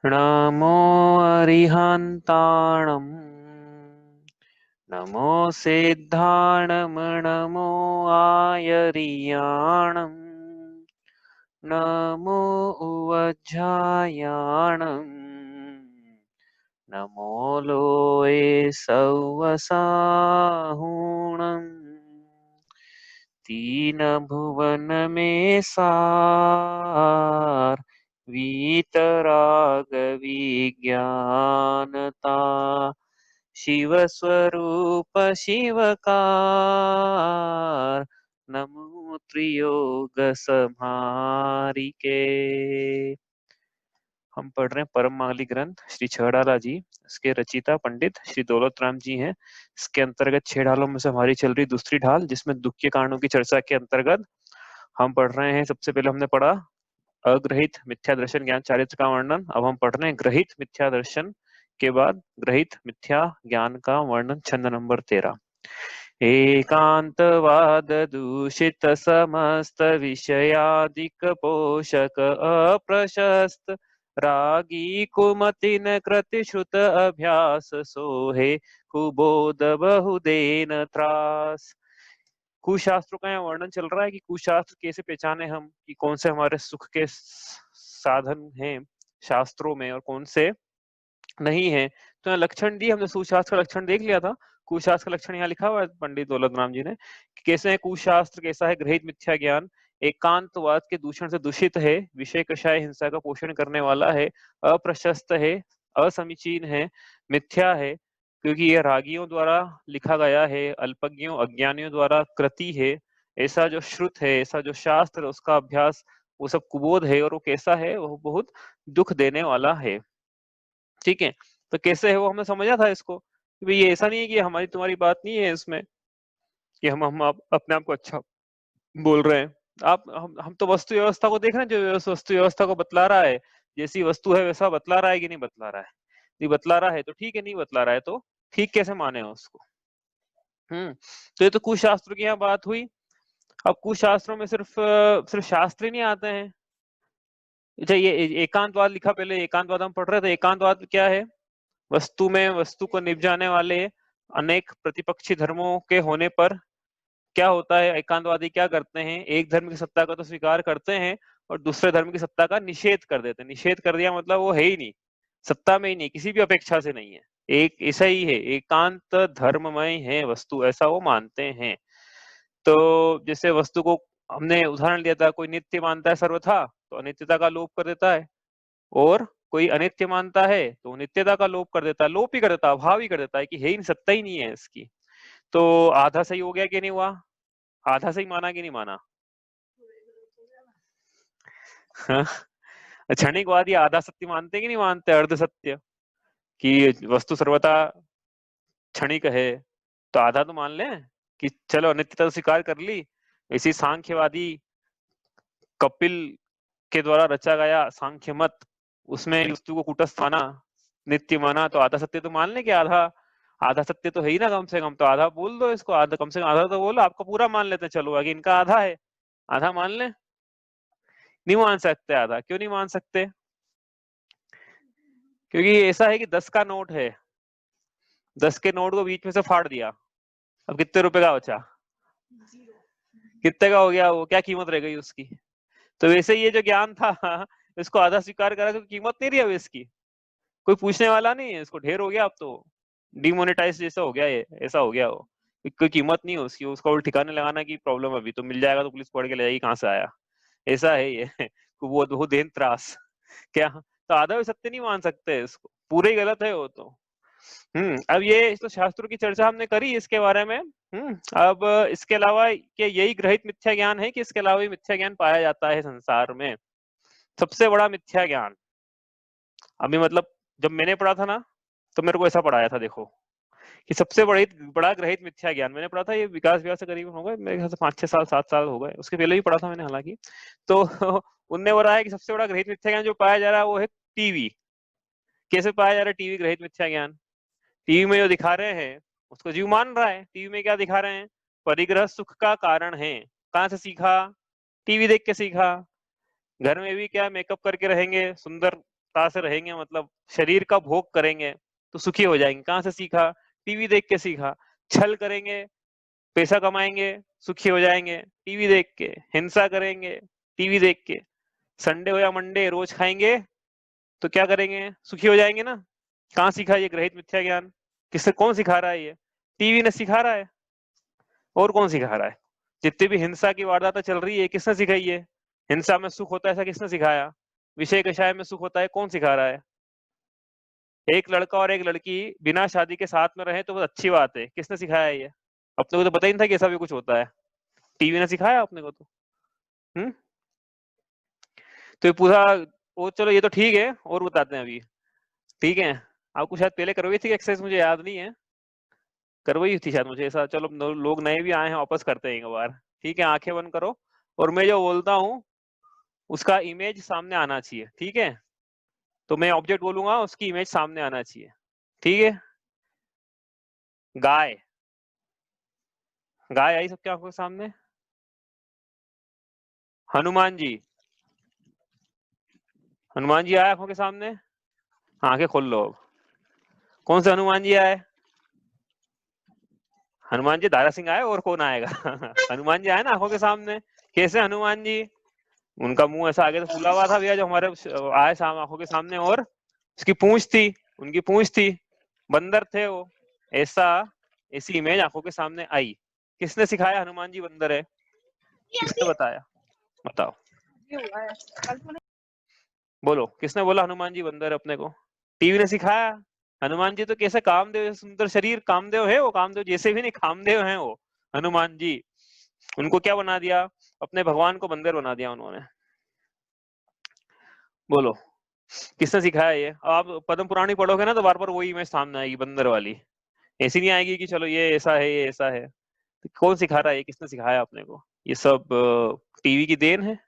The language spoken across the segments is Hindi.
नमो अरिहन्ताणम् नमो सिद्धाणम् नमो आयर्याणम् नमो उवज्झायाणम् नमो लोये सव्वसाहुणम् तीन भुवन में सार वीतराग विज्ञानता शिव स्वरूप शिवकार नमो त्रियोग संहारिके। हम पढ़ रहे हैं परम मांगलिक ग्रंथ श्री छहड़ाला जी। इसके रचिता पंडित श्री दौलत राम जी हैं। इसके अंतर्गत 6 ढालों में से हमारी चल रही दूसरी ढाल, जिसमें दुख के कारणों की चर्चा के अंतर्गत हम पढ़ रहे हैं। सबसे पहले हमने पढ़ा अग्रहित मिथ्या दर्शन ज्ञान चारित्र का वर्णन। अब हम पढ़ रहे हैं ग्रहित मिथ्या दर्शन के बाद ग्रहित मिथ्या ज्ञान का वर्णन, छंद नंबर 13। एकांतवाद दूषित समस्त विषयादिक पोषक अप्रशस्त रागी कुमतिन कृति श्रुत अभ्यास सोहे कुबोध बहुदेन त्रास। कुशास्त्रों का यहाँ वर्णन चल रहा है कि कुशास्त्र कैसे पहचाने हम, कि कौन से हमारे सुख के साधन हैं शास्त्रों में और कौन से नहीं है। तो यहाँ लक्षण दिए हमने, सुशास्त्र का लक्षण देख लिया था। कुशास्त्र का लक्षण यहाँ लिखा हुआ है पंडित दौलत राम जी ने कि कैसे है कुशास्त्र, कैसा है ग्रहित मिथ्या ज्ञान। एकांतवाद के दूषण से दूषित है, विषय कषाय हिंसा का पोषण करने वाला है, अप्रशस्त है, असमीचीन है, मिथ्या है क्योंकि यह रागियों द्वारा लिखा गया है, अल्पज्ञों अज्ञानियों द्वारा कृति है। ऐसा जो श्रुत है, ऐसा जो शास्त्र, उसका अभ्यास वो सब कुबोध है। और वो कैसा है, वो बहुत दुख देने वाला है। ठीक है, तो कैसे है वो हमने समझा था इसको कि भाई ये ऐसा नहीं है कि हमारी तुम्हारी बात नहीं है इसमें कि हम अपने आप को अच्छा बोल रहे हैं। हम तो वस्तु व्यवस्था को देख रहे हैं, जो वस्तु व्यवस्था को बतला रहा है। जैसी वस्तु है वैसा बतला रहा है कि नहीं बतला रहा है। नहीं बतला रहा है तो ठीक है, नहीं बतला रहा है तो ठीक कैसे माने उसको। तो ये तो कुशास्त्र की यहाँ बात हुई। अब कुशास्त्रों में सिर्फ सिर्फ शास्त्र ही नहीं आते हैं। अच्छा, ये एकांतवाद लिखा, पहले एकांतवाद हम पढ़ रहे थे। एकांतवाद क्या है? वस्तु में वस्तु को निपजाने वाले अनेक प्रतिपक्षी धर्मों के होने पर क्या होता है, एकांतवादी क्या करते हैं, एक धर्म की सत्ता का तो स्वीकार करते हैं और दूसरे धर्म की सत्ता का निषेध कर देते हैं। निषेध कर दिया मतलब वो है ही नहीं, सत्ता में ही नहीं, किसी भी अपेक्षा से नहीं है, एक ऐसा ही है, एकांत धर्ममय है वस्तु, ऐसा वो मानते हैं। तो जैसे वस्तु को हमने उदाहरण लिया था, कोई नित्य मानता है सर्वथा तो अनित्यता का लोप कर देता है, और कोई अनित्य मानता है तो नित्यता का लोप कर देता है, लोप ही कर देता है, अभाव ही कर देता है कि है ही नहीं, सत्ता ही नहीं है इसकी। तो आधा सही हो गया कि नहीं हुआ? आधा सही माना कि नहीं माना? हाँ? क्षणिकवादी आधा सत्य मानते कि नहीं मानते, अर्ध सत्य, कि वस्तु सर्वथा क्षणिक है, तो आधा तो मान लें कि चलो अनित्यता तो स्वीकार कर ली। इसी सांख्यवादी कपिल के द्वारा रचा गया सांख्य मत, उसमें वस्तु को कुटस्थ माना, नित्य माना, तो आधा सत्य तो मान ले कि आधा आधा सत्य तो है ही ना, कम से कम तो आधा बोल दो इसको, आधा कम से कम आधा तो बोलो, आपका पूरा मान लेते हैं, चलो आगे इनका आधा है, आधा मान ले। नहीं मान सकते आधा, क्यों नहीं मान सकते? क्योंकि ऐसा है कि 10 का नोट है, 10 के नोट को बीच में से फाड़ दिया, अब कितने रुपए का बचा? कितने का हो गया वो, क्या कीमत रह गई उसकी? तो वैसे ये जो ज्ञान था इसको आधा स्वीकार करा तो कीमत नहीं रही अब इसकी, कोई पूछने वाला नहीं है, इसको ढेर हो गया, अब तो डिमोनेटाइज जैसा हो गया, ये ऐसा हो गया वो, कोई कीमत नहीं है उसकी, उसका उल्ट ठिकाने लगाना की प्रॉब्लम, अभी तो मिल जाएगा तो पुलिस पकड़ के ले जाएगी कहाँ से आया, ऐसा है ये वो बहुत देन त्रास क्या। तो आधा भी सत्य नहीं मान सकते इसको, पूरे ही गलत है वो तो। अब ये तो शास्त्रों की चर्चा हमने करी इसके बारे में। अब इसके अलावा क्या यही ग्रहित मिथ्या ज्ञान है कि इसके अलावा भी मिथ्या ज्ञान पाया जाता है संसार में? सबसे बड़ा मिथ्या ज्ञान अभी मतलब जब मैंने पढ़ा था ना, तो मेरे को ऐसा पढ़ाया था, देखो कि सबसे बड़ा ग्रहित मिथ्या ज्ञान मैंने पढ़ा था, ये विकास विकास से करीब हो गए मेरे ख्याल से 5-6 साल 7 साल हो गए, उसके पहले भी पढ़ा था मैंने हालांकि। तो उनने बताया कि सबसे बड़ा ग्रहित मिथ्या ज्ञान जो पाया जा रहा है वो है टीवी। कैसे पाया जा रहा है टीवी ग्रहित मिथ्या ज्ञान? टीवी में जो दिखा रहे हैं उसको जीव मान रहा है। टीवी में क्या दिखा रहे हैं? परिग्रह सुख का कारण है। कहाँ से सीखा? टीवी देख के सीखा। घर में भी क्या मेकअप करके रहेंगे, सुंदर सुखता से रहेंगे, मतलब शरीर का भोग करेंगे तो सुखी हो जाएंगे। कहाँ से सीखा? टीवी देख के सीखा। छल करेंगे, पैसा कमाएंगे, सुखी हो जाएंगे, टीवी देख के। हिंसा करेंगे, टीवी देख के। संडे हो या मंडे रोज खाएंगे तो क्या करेंगे? सुखी हो जाएंगे ना। कहाँ सीखा ये ग्रहित मिथ्या ज्ञान? किससे, कौन सिखा रहा है ये? टीवी ने सिखा रहा है। और कौन सिखा रहा है? जितनी भी हिंसा की वारदातें चल रही है, किसने सिखाई है? हिंसा में सुख होता है ऐसा किसने सिखाया? विषय कषाय में सुख होता है, कौन सिखा रहा है? एक लड़का और एक लड़की बिना शादी के साथ में रहे तो बहुत अच्छी बात है, किसने सिखाया ये? अपने को तो पता ही नहीं था कि ऐसा भी कुछ होता है। टीवी ने सिखाया अपने को तो। तो ये पूरा, वो चलो ये तो ठीक है, और बताते हैं अभी। ठीक है, आपको शायद पहले करवाई थी एक्सरसाइज, मुझे याद नहीं है, करवाई थी शायद मुझे ऐसा। चलो लोग नए भी आए हैं, वापस करते हैं एक बार। ठीक है, आंखें बंद करो और मैं जो बोलता हूँ उसका इमेज सामने आना चाहिए। ठीक है, तो मैं ऑब्जेक्ट बोलूंगा, उसकी इमेज सामने आना चाहिए। ठीक है, गाय। गाय आई सबके आंखों के सामने? हनुमान जी। हनुमान जी आए आंखों के सामने? आंखें खोल लो अब। कौन से हनुमान जी आए? हनुमान जी दारा सिंह आए, और कौन आएगा? हनुमान जी आए ना आंखों के सामने। कैसे हनुमान जी? उनका मुंह ऐसा आगे से फूला हुआ था भैया, जो हमारे आए आंखों के सामने, और उसकी पूंछ थी, उनकी पूंछ थी, बंदर थे वो। ऐसा, ऐसी इमेज आंखों के सामने आई। किसने सिखाया हनुमान जी बंदर है? किसने बताया? बताओ, बोलो, किसने बोला हनुमान जी बंदर है अपने को? टीवी ने सिखाया? हनुमान जी तो कैसे कामदेव, सुंदर शरीर, कामदेव है वो, कामदेव जैसे भी नहीं, कामदेव हैं वो हनुमान जी। उनको क्या बना दिया? अपने भगवान को बंदर बना दिया उन्होंने। बोलो, किसने सिखाया ये? आप पद्म पुराण ही पढ़ोगे ना तो बार बार वही इमेज सामने आएगी, बंदर वाली। ऐसी नहीं आएगी कि चलो ये ऐसा है, ये ऐसा है। तो कौन सिखा रहा है? किसने सिखाया अपने को? ये सब टीवी की देन है।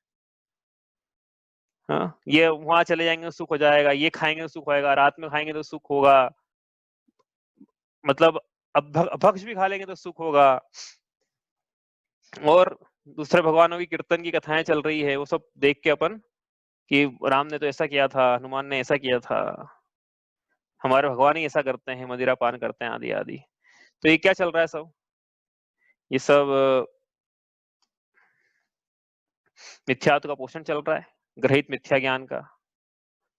हाँ, ये वहां चले जाएंगे तो सुख हो जाएगा, ये खाएंगे तो सुख होएगा, रात में खाएंगे तो सुख होगा, मतलब अभक्ष भी खा लेंगे तो सुख होगा। और दूसरे भगवानों की कीर्तन की कथाएं चल रही है, वो सब देख के अपन कि राम ने तो ऐसा किया था, हनुमान ने ऐसा किया था, हमारे भगवान ही ऐसा करते हैं, मदिरा पान करते हैं, आदि आदि। तो ये क्या चल रहा है सब? ये सब मिथ्यात्व का पोषण चल रहा है, ग्रहित मिथ्या ज्ञान का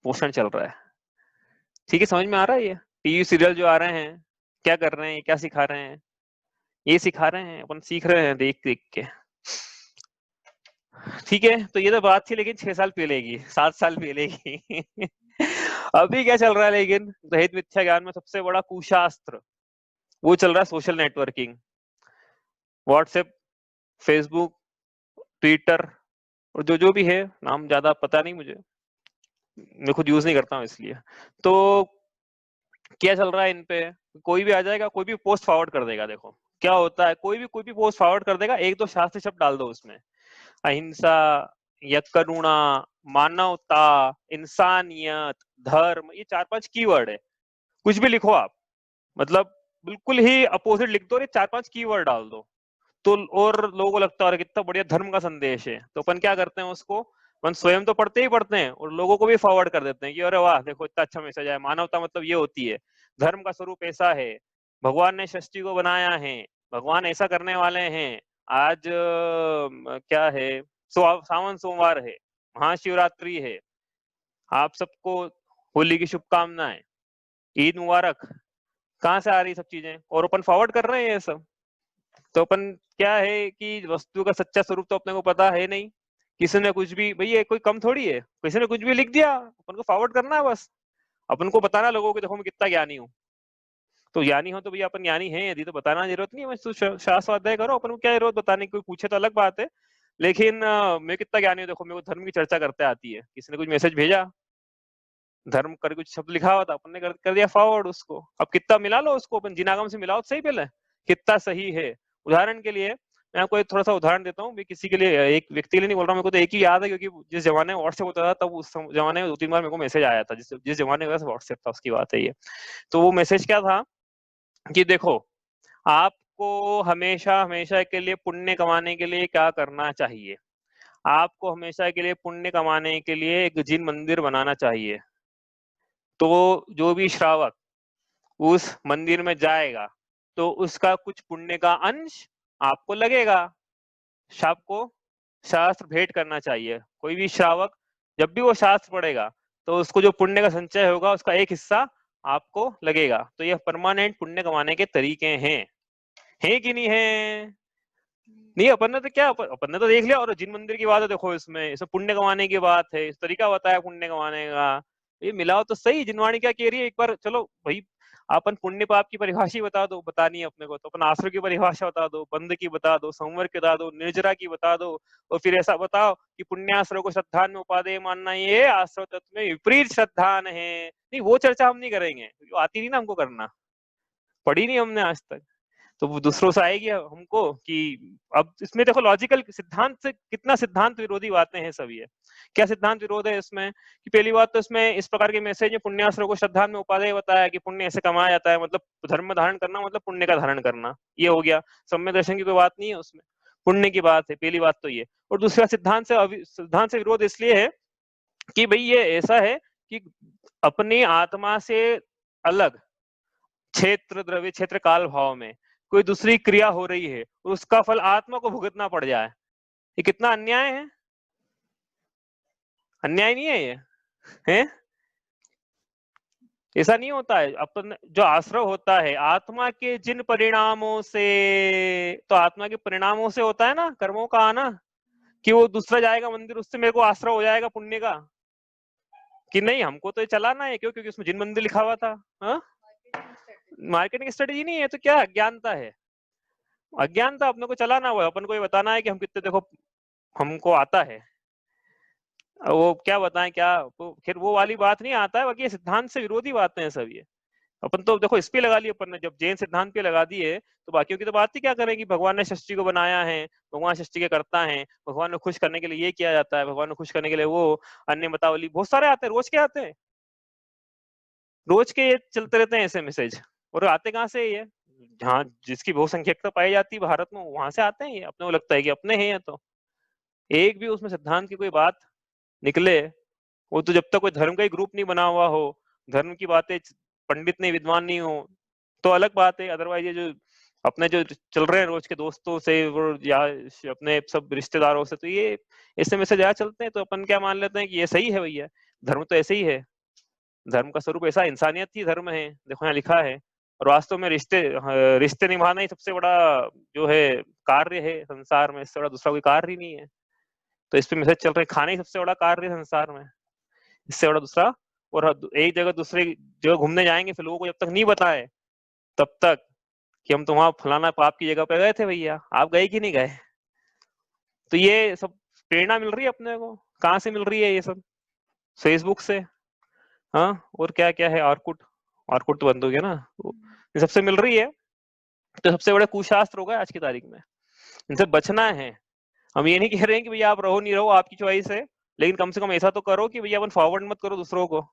पोषण चल रहा है। ठीक है, समझ में आ रहा है? ये टीवी सीरियल जो आ रहे हैं, क्या कर रहे हैं, क्या सिखा रहे हैं? ये सिखा रहे हैं, अपन सीख रहे हैं देख देख के। ठीक है, तो ये तो बात थी, लेकिन 6 साल पहले की, 7 साल पहले की। अभी क्या चल रहा है? लेकिन ग्रहित मिथ्या ज्ञान में सबसे बड़ा कुशास्त्र वो चल रहा है, social networking. WhatsApp, Facebook, Twitter, और जो जो भी है, नाम ज्यादा पता नहीं मुझे, मैं खुद यूज नहीं करता हूँ इसलिए। तो क्या चल रहा है इन पे? कोई भी आ जाएगा, कोई भी पोस्ट फॉरवर्ड कर देगा। देखो क्या होता है, कोई भी पोस्ट फॉरवर्ड कर देगा, एक दो शास्त्र शब्द डाल दो उसमें, अहिंसा या करुणा, मानवता, इंसानियत, धर्म, ये 4-5 कीवर्ड है। कुछ भी लिखो आप, मतलब बिल्कुल ही अपोजिट लिख दो, ये 4-5 कीवर्ड डाल दो, तो और लोगों को लगता है कितना बढ़िया धर्म का संदेश है। तो अपन क्या करते हैं उसको, अपन स्वयं तो पढ़ते ही पढ़ते हैं और लोगों को भी फॉरवर्ड कर देते हैं कि अरे वाह देखो इतना अच्छा मैसेज है, मानवता मतलब ये होती है, धर्म का स्वरूप ऐसा है, भगवान ने सृष्टि को बनाया है, भगवान ऐसा करने वाले हैं, आज क्या है, सावन सोमवार है, महाशिवरात्रि है, आप सबको होली की शुभकामनाएं, ईद मुबारक। कहाँ से आ रही सब चीजें? और अपन फॉरवर्ड कर रहे हैं ये सब। तो अपन क्या है कि वस्तु का सच्चा स्वरूप तो अपने को पता है नहीं, किसी ने कुछ भी, भैया कोई कम थोड़ी है, किसी ने कुछ भी लिख दिया, अपन को फॉरवर्ड करना है बस। अपन को बताना लोगों को, देखो मैं कितना ज्ञानी हूँ। तो ज्ञानी हो तो भैया अपन ज्ञानी हैं यदि, तो बताना जरूरत नहीं है, बस शास्त्र अध्ययन करो, अपन को क्या जरूरत बताने की, कोई पूछे तो अलग बात है। लेकिन मैं कितना ज्ञानी हूँ, देखो मेरे को धर्म की चर्चा करते आती है, किसी ने कुछ मैसेज भेजा, धर्म कर कुछ शब्द लिखा हुआ था, अपन ने कर दिया फॉरवर्ड उसको। अब कितना मिला लो उसको, अपन जिनागम से मिलाओ तो सही, पहले कितना सही है। उदाहरण के लिए मैं आपको एक थोड़ा सा उदाहरण देता हूँ, मैं किसी के लिए, एक व्यक्ति के लिए नहीं बोल रहा हूँ, मेरे को तो एक ही याद है, क्योंकि जिस जमाने में व्हाट्सएप होता था तब उस जमाने में 2-3 बार मेरे को मैसेज आया था, जिस जमाने में व्हाट्सएप था उसकी बात है ये। तो वो मैसेज क्या था कि देखो, आपको हमेशा हमेशा के लिए पुण्य कमाने के लिए क्या करना चाहिए? आपको हमेशा के लिए पुण्य कमाने के लिए एक जिन मंदिर बनाना चाहिए। तो जो भी श्रावक उस मंदिर में जाएगा तो उसका कुछ पुण्य का अंश आपको लगेगा। आपको शास्त्र भेंट करना चाहिए। कोई भी श्रावक जब भी वो शास्त्र पढ़ेगा तो उसको जो पुण्य का संचय होगा उसका एक हिस्सा आपको लगेगा। तो ये परमानेंट पुण्य कमाने के तरीके हैं कि नहीं है? नहीं, अपन ने तो क्या अपन ने तो देख लिया। और जिन मंदिर की बात है देखो, इसमें सब पुण्य कमाने की बात है, इस तरीका बताया पुण्य कमाने का। ये मिलाओ तो सही। जिनवाणी क्या कह रही है एक बार चलो भाई, अपन पुण्य पाप की परिभाषा बता दो, बतानी है अपने को तो अपन आश्रम की परिभाषा बता दो, बंद की बता दो, संवर की बता दो, निर्जरा की बता दो, और फिर ऐसा बताओ कि पुण्याश्रय को श्रद्धान में उपादेय मानना ये आश्रय तत्व में विपरीत श्रद्धान है। नहीं, वो चर्चा हम नहीं करेंगे, आती नहीं ना हमको करना, पढ़ी नहीं हमने आज तक। तो वो दूसरों से आएगी हमको कि अब इसमें देखो लॉजिकल सिद्धांत से कितना सिद्धांत विरोधी बातें हैं सब। ये क्या सिद्धांत विरोध है इसमें कि पहली बात तो इसमें इस प्रकार के मैसेज में पुण्याश्रय को श्रद्धा में उपादेय बताया कि पुण्य ऐसे कमाया जाता है, मतलब धर्म धारण करना मतलब पुण्य का धारण करना, ये हो गया। सम्यक दर्शन की कोई बात नहीं है उसमें, पुण्य की बात है, पहली बात तो ये। और दूसरा सिद्धांत से विरोध इसलिए है कि भाई ये ऐसा है कि अपनी आत्मा से अलग क्षेत्र द्रव्य क्षेत्र काल भाव में कोई दूसरी क्रिया हो रही है और उसका फल आत्मा को भुगतना पड़ जाए, ये कितना अन्याय है? अन्याय नहीं है ये? है? ऐसा नहीं होता है। अपन जो आश्रय होता है आत्मा के जिन परिणामों से, तो आत्मा के परिणामों से होता है ना कर्मों का आना, कि वो दूसरा जाएगा मंदिर उससे मेरे को आश्रय हो जाएगा पुण्य का, कि नहीं हमको तो ये चलाना है। क्यों? क्योंकि उसमें जिन मंदिर लिखा हुआ था। हाँ, मार्केटिंग स्ट्रेटेजी नहीं है तो क्या अज्ञानता है? अज्ञानता। अपने को चलाना हुआ, अपन को ये बताना है कि हम कितने देखो हमको आता है। वो क्या बताएं क्या, तो फिर वो वाली बात नहीं आता है। बाकी ये सिद्धांत से विरोधी बातें हैं सब ये। अपन तो देखो इस पे लगा लिए अपन ने, जब जैन सिद्धांत पे लगा दिए तो बाकियों की तो बात ही क्या करेंगी। भगवान ने षष्ठी को बनाया है, भगवान षष्ठी के करता है, भगवान को खुश करने के लिए ये किया जाता है, भगवान को खुश करने के लिए वो अन्य मतावली बहुत सारे आते हैं। रोज के आते हैं, रोज के ये चलते रहते हैं ऐसे मैसेज। और आते कहाँ से ये? जहाँ जिसकी बहुसंख्यकता पाई जाती है भारत में वहां से आते हैं ये। अपने को लगता है कि अपने हैं ये तो। एक भी उसमें सिद्धांत की कोई बात निकले, वो तो जब तक कोई धर्म का ही ग्रुप नहीं बना हुआ हो, धर्म की बातें पंडित नहीं विद्वान नहीं हो तो अलग बात है। अदरवाइज ये जो अपने जो चल रहे हैं रोज के दोस्तों से या अपने सब रिश्तेदारों से, तो ये ऐसे मैसेज आया चलते हैं तो अपन क्या मान लेते हैं कि ये सही है भैया, धर्म तो ऐसे ही है, धर्म का स्वरूप ऐसा, इंसानियत ही धर्म है, देखो यहाँ लिखा है। और वास्तव में रिश्ते निभाना ही सबसे बड़ा जो है कार्य है संसार में, इससे बड़ा दूसरा कोई कार्य ही नहीं है। तो इस पे मैसेज चल रहे हैं, खाना ही सबसे बड़ा कार्य है संसार में, इससे बड़ा दूसरा। और एक जगह दूसरे जगह घूमने जाएंगे फिर लोगों को जब तक नहीं बताए तब तक कि हम तो वहां फलाना पाप की जगह पे गए थे भैया, आप गए कि नहीं गए। तो ये सब प्रेरणा मिल रही है अपने को, कहाँ से मिल रही है ये सब? फेसबुक से। हाँ, और क्या क्या है, ऑर्कुट। ऑर्कुट तो बंद हो गया ना, ये सबसे मिल रही है। तो सबसे बड़े कुशास्त्र होगा आज की तारीख में, इनसे बचना है। हम ये नहीं कह रहे हैं कि भैया आप रहो नहीं रहो आपकी चॉइस है, लेकिन कम से कम ऐसा तो करो कि भैया अपन फॉरवर्ड मत करो दूसरों को।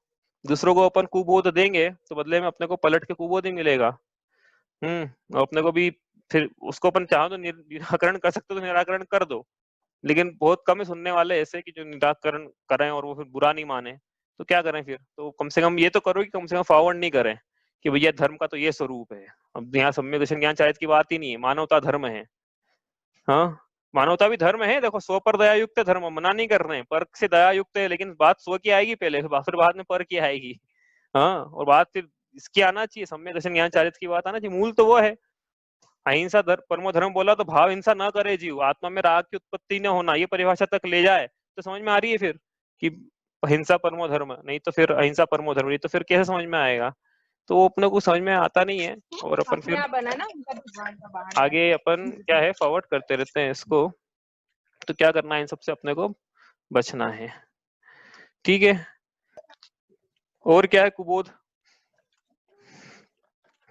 दूसरों को अपन कुबोध देंगे तो बदले में अपने को पलट के कुबोध ही मिलेगा। और अपने को भी फिर उसको अपन चाहो तो निराकरण कर सकते हो तो निराकरण कर दो, लेकिन बहुत कम है सुनने वाले ऐसे कि जो निराकरण करें और वो फिर बुरा नहीं माने। तो क्या करें फिर? तो कम से कम ये तो करो कि कम से कम फॉरवर्ड नहीं करें कि भैया धर्म का तो ये स्वरूप है। अब यहाँ सम्यक दर्शन ज्ञान चारित्र की बात ही नहीं है, मानवता धर्म है। हाँ, मानवता भी धर्म है। देखो स्व पर दया युक्त है धर्म, मना नहीं कर रहे हैं, पर से दया युक्त है, लेकिन बात स्व की आएगी पहले, फिर बाद में पर की आएगी। हाँ, और बात फिर इसकी आना चाहिए, सम्यक दर्शन ज्ञान चारित्र की बात आना चाहिए। मूल तो वो है अहिंसा परमो धर्म बोला तो भाव हिंसा न करे जीव, आत्मा में राग की उत्पत्ति न होना, ये परिभाषा तक ले जाए तो समझ में आ रही है फिर कि हिंसा परमो धर्म, नहीं तो फिर अहिंसा परमो धर्म, नहीं तो फिर कैसे समझ में आएगा? तो वो अपने को समझ में आता नहीं है। और अपन फिर आगे अपन क्या है फॉरवर्ड करते रहते हैं इसको। तो क्या करना है, इन सबसे अपने को बचना है। ठीक है, और क्या है कुबोध?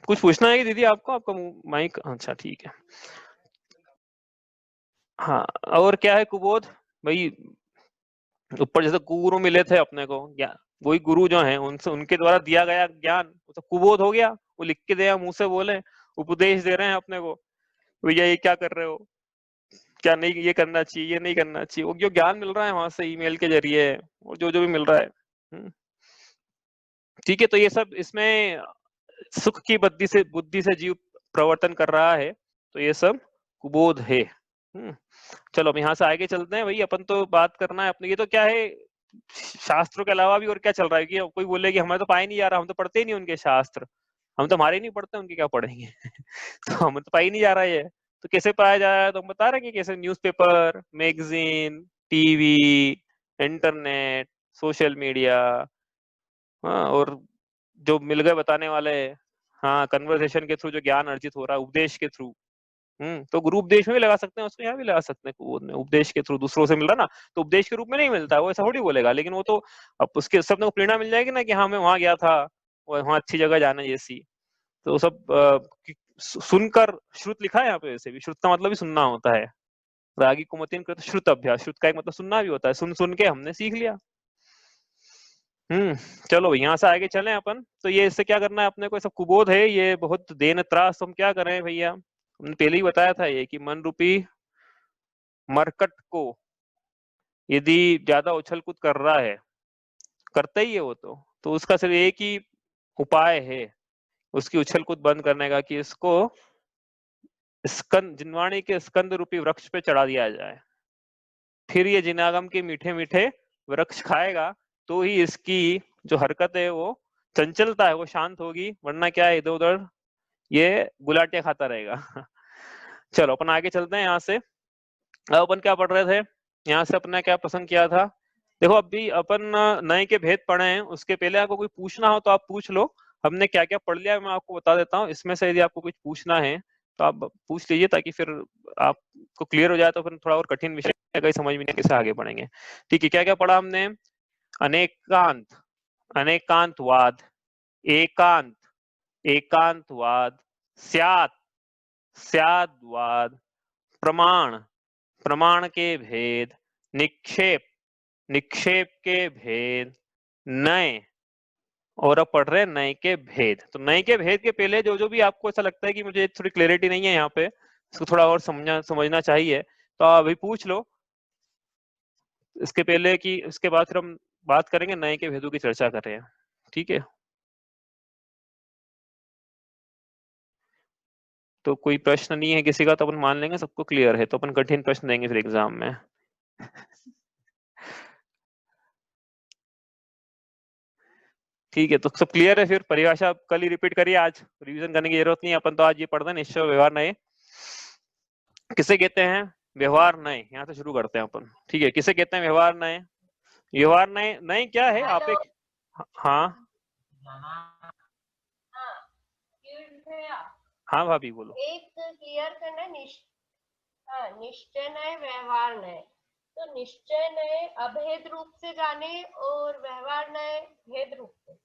कुछ पूछना है कि दीदी आपको? आपका माइक, अच्छा ठीक है। हाँ, और क्या है कुबोध भाई? ऊपर जैसे गुरु मिले थे अपने को ज्ञान, वही गुरु जो है उनसे उनके द्वारा दिया गया ज्ञान तो कुबोध हो गया। वो लिख के दिया, मुंह से बोले, उपदेश दे रहे हैं अपने को, भैया ये क्या कर रहे हो, क्या नहीं ये करना चाहिए, ये नहीं करना चाहिए। वो जो ज्ञान मिल रहा है वहां से ईमेल के जरिए और जो जो भी मिल रहा है। ठीक है, तो ये सब इसमें सुख की बुद्धि से जीव प्रवर्तन कर रहा है, तो ये सब कुबोध है। चलो अब यहाँ से आगे चलते हैं भाई, अपन तो बात करना है अपने, ये तो क्या है शास्त्रों के अलावा भी और क्या चल रहा है कि कोई बोले कि हमें तो पाया नहीं जा रहा, हम तो पढ़ते ही नहीं उनके शास्त्र, हम तो हमारे नहीं पढ़ते, उनके क्या पढ़ेंगे तो हमें तो पाया ही नहीं जा रहा है, तो कैसे पाया जा रहा है, तो हम बता रहे हैं कि कैसे newspaper, magazine, TV, internet, social media, हाँ, और जो मिल गए बताने वाले, हाँ, कन्वर्सेशन के थ्रू जो ज्ञान अर्जित हो रहा है उपदेश के थ्रू, तो गुरु उपदेश में भी लगा सकते हैं उसको, यहाँ भी लगा सकते हैं कुबोध में, उपदेश के थ्रू दूसरों से मिल रहा ना, तो उपदेश के रूप में नहीं मिलता, वो ऐसा थोड़ी बोलेगा, लेकिन वो तो अब उसके सब को प्रेरणा मिल जाएगी ना कि हाँ मैं वहां गया था, वहां अच्छी जगह जाना जैसी, तो सब सुनकर, श्रुत लिखा है यहाँ पे, वैसे भी श्रुत का मतलब भी सुनना होता है, रागी कुमतिन कृत श्रुत अभ्यास, श्रुत का एक मतलब सुनना भी होता है, सुन सुन के हमने सीख लिया। चलो यहाँ से आगे चलें अपन, तो ये इससे क्या करना है अपने को, सब कुबोध है, ये बहुत देन त्रास, हम क्या करें भैया, हमने पहले ही बताया था ये कि मन रूपी मरकट को यदि ज्यादा उछल कूद कर रहा है, करता ही है वो तो उसका सिर्फ एक ही उपाय है उसकी उछल कूद बंद करने का, कि इसको स्कंद, जिनवाणी के स्कंद रूपी वृक्ष पे चढ़ा दिया जाए, फिर ये जिनागम के मीठे मीठे वृक्ष खाएगा, तो ही इसकी जो हरकत है वो चंचलता है वो शांत होगी, वरना क्या है इधर उधर ये गुलाटियां खाता रहेगा चलो अपन आगे चलते हैं यहाँ से, अब अपन क्या पढ़ रहे थे, यहाँ से अपने क्या पसंद किया था, देखो अभी अपन नए के भेद पढ़े हैं, उसके पहले आपको कोई पूछना हो तो आप पूछ लो, हमने क्या क्या पढ़ लिया है मैं आपको बता देता हूँ, इसमें से यदि आपको कुछ पूछना है तो आप पूछ लीजिए, ताकि फिर आपको क्लियर हो जाए, तो फिर थोड़ा और कठिन विषय कहीं समझ में नहीं कैसे आगे बढ़ेंगे। ठीक है, क्या क्या पढ़ा हमने, अनेकांत, अनेकांतवाद, एकांत, एकांतवाद, स्यात्, स्याद्वाद, प्रमाण, प्रमाण के भेद, निक्षेप, निक्षेप के भेद, नए, और अब पढ़ रहे हैं नए के भेद, तो नए के भेद के पहले जो जो भी आपको ऐसा लगता है कि मुझे थोड़ी क्लैरिटी नहीं है यहाँ पे, इसको थोड़ा और समझना चाहिए, तो आप अभी पूछ लो, इसके पहले कि इसके बाद फिर हम बात करेंगे, नए के भेदों की चर्चा कर रहे हैं, ठीक है। तो कोई प्रश्न नहीं है किसी का, तो अपन मान लेंगे सबको क्लियर है, तो अपन कठिन प्रश्न देंगे फिर एग्जाम में ठीक है, तो सब क्लियर है, फिर परिभाषा कल ही रिपीट करिए, आज रिवीजन करने की जरूरत नहीं है, अपन तो आज ये पढ़ दें, निश्चय व्यवहार नए किसे कहते हैं, व्यवहार नए, यहाँ से शुरू करते हैं अपन, ठीक है, किसे कहते हैं व्यवहार नए, व्यवहार नए, नए क्या है आप एक, हाँ हाँ भाभी बोलो, एक क्लियर करना, निश्चय नए व्यवहार नए, तो निश्चय नए अभेद रूप से जाने और व्यवहार नए भेद रूप से,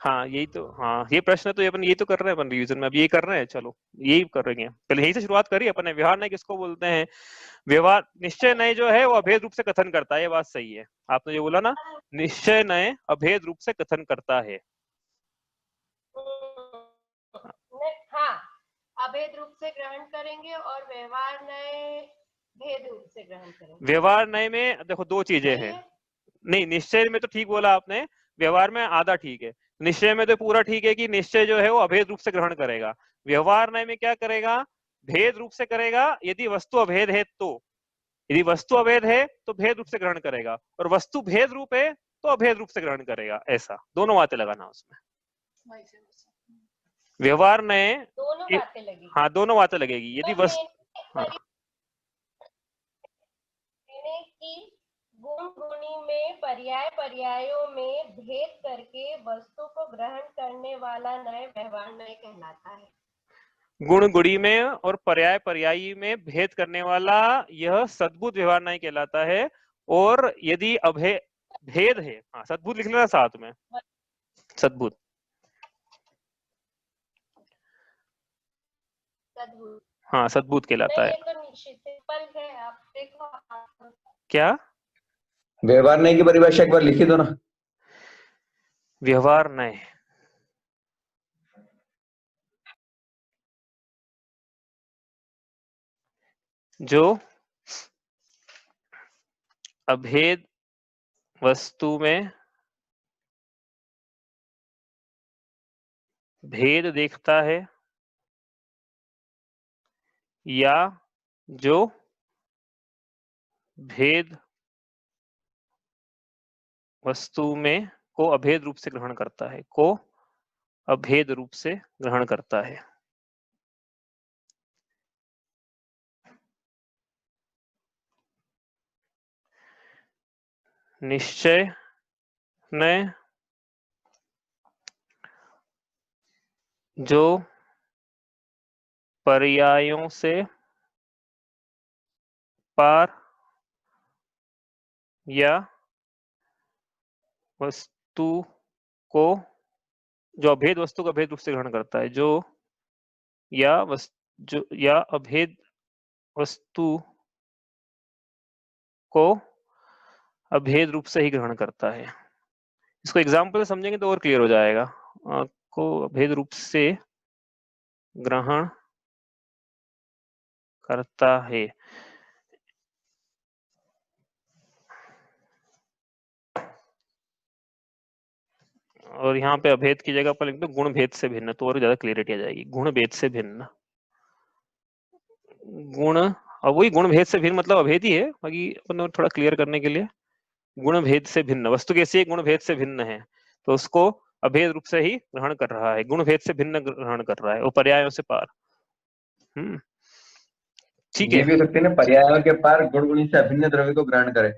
हाँ यही तो, हाँ ये प्रश्न तो अपन यही तो कर रहे हैं अपन रिवीजन में, अब यही कर रहे हैं, चलो यही करेंगे, पहले यही से शुरुआत करिए अपन ने, व्यवहार नए किसको बोलते हैं, व्यवहार निश्चय नए जो है वो अभेद रूप से कथन करता है, ये बात सही है, आपने जो बोला ना, निश्चय नए अभेद रूप से कथन करता है, हाँ, अभेद रूप से ग्रहण करेंगे और व्यवहार नए भेद रूप से ग्रहण करेंगे, व्यवहार नए में देखो दो चीजें हैं, नहीं निश्चय में तो ठीक बोला आपने, व्यवहार में आधा ठीक है, निश्चय में तो पूरा ठीक है कि निश्चय जो है वो अभेद रूप से ग्रहण करेगा, व्यवहार नए में क्या करेगा, भेद रूप से करेगा, यदि वस्तु अभेद है तो, यदि वस्तु अभेद है तो भेद रूप से ग्रहण करेगा, और वस्तु भेद रूप है तो अभेद रूप से ग्रहण करेगा, ऐसा दोनों बातें लगाना उसमें, व्यवहार नए दोनों बातें लगेगी, हाँ दोनों बातें लगेगी, यदि वस्तु, हाँ की गुण गुणी में पर्याय पर्यायों में भेद करके वस्तु को ग्रहण करने वाला नए व्यवहार नए कहलाता है, गुण गुड़ी में और पर्याय पर्यायी में भेद करने वाला यह सद्बुद्ध व्यवहार नहीं कहलाता है, और यदि भेद है, हाँ सद्बुद्ध लिख लेना साथ में, सद्बुद्ध, सद्बुद्ध, हाँ सद्बुद्ध कहलाता नहीं है, ये तो सिंपल है, आप देखो क्या, व्यवहार नहीं की परिभाषा एक बार लिखी दो ना, व्यवहार नए, जो अभेद वस्तु में भेद देखता है या जो भेद वस्तु में को अभेद रूप से ग्रहण करता है, को अभेद रूप से ग्रहण करता है। निश्चय ने जो पर्यायों से पार या वस्तु को, जो अभेद वस्तु को अभेद रूप से ग्रहण करता है, जो या अभेद वस्तु को अभेद रूप से ही ग्रहण करता है। इसको एग्जाम्पल से समझेंगे तो और क्लियर हो जाएगा। को अभेद रूप से ग्रहण करता है। और यहाँ पे अभेद की जगह पर लिख दो गुण भेद से भिन्न, तो और ज्यादा क्लियरिटी आ जाएगी। गुण भेद से भिन्न, गुण, और वही गुण भेद से भिन्न मतलब अभेद ही है, बाकी अपन थोड़ा क्लियर करने के लिए गुण भेद से भिन्न, वस्तु कैसी है, गुण भेद से भिन्न है, तो उसको अभेद रूप से ही ग्रहण कर रहा है, गुण भेद से भिन्न ग्रहण कर रहा है, वो पर्यायों से पार। ठीक है, ये भी हो सकती है ना, पर्यायों के पार गुण गुणी से अभिन्न द्रव्य को ग्रहण करे।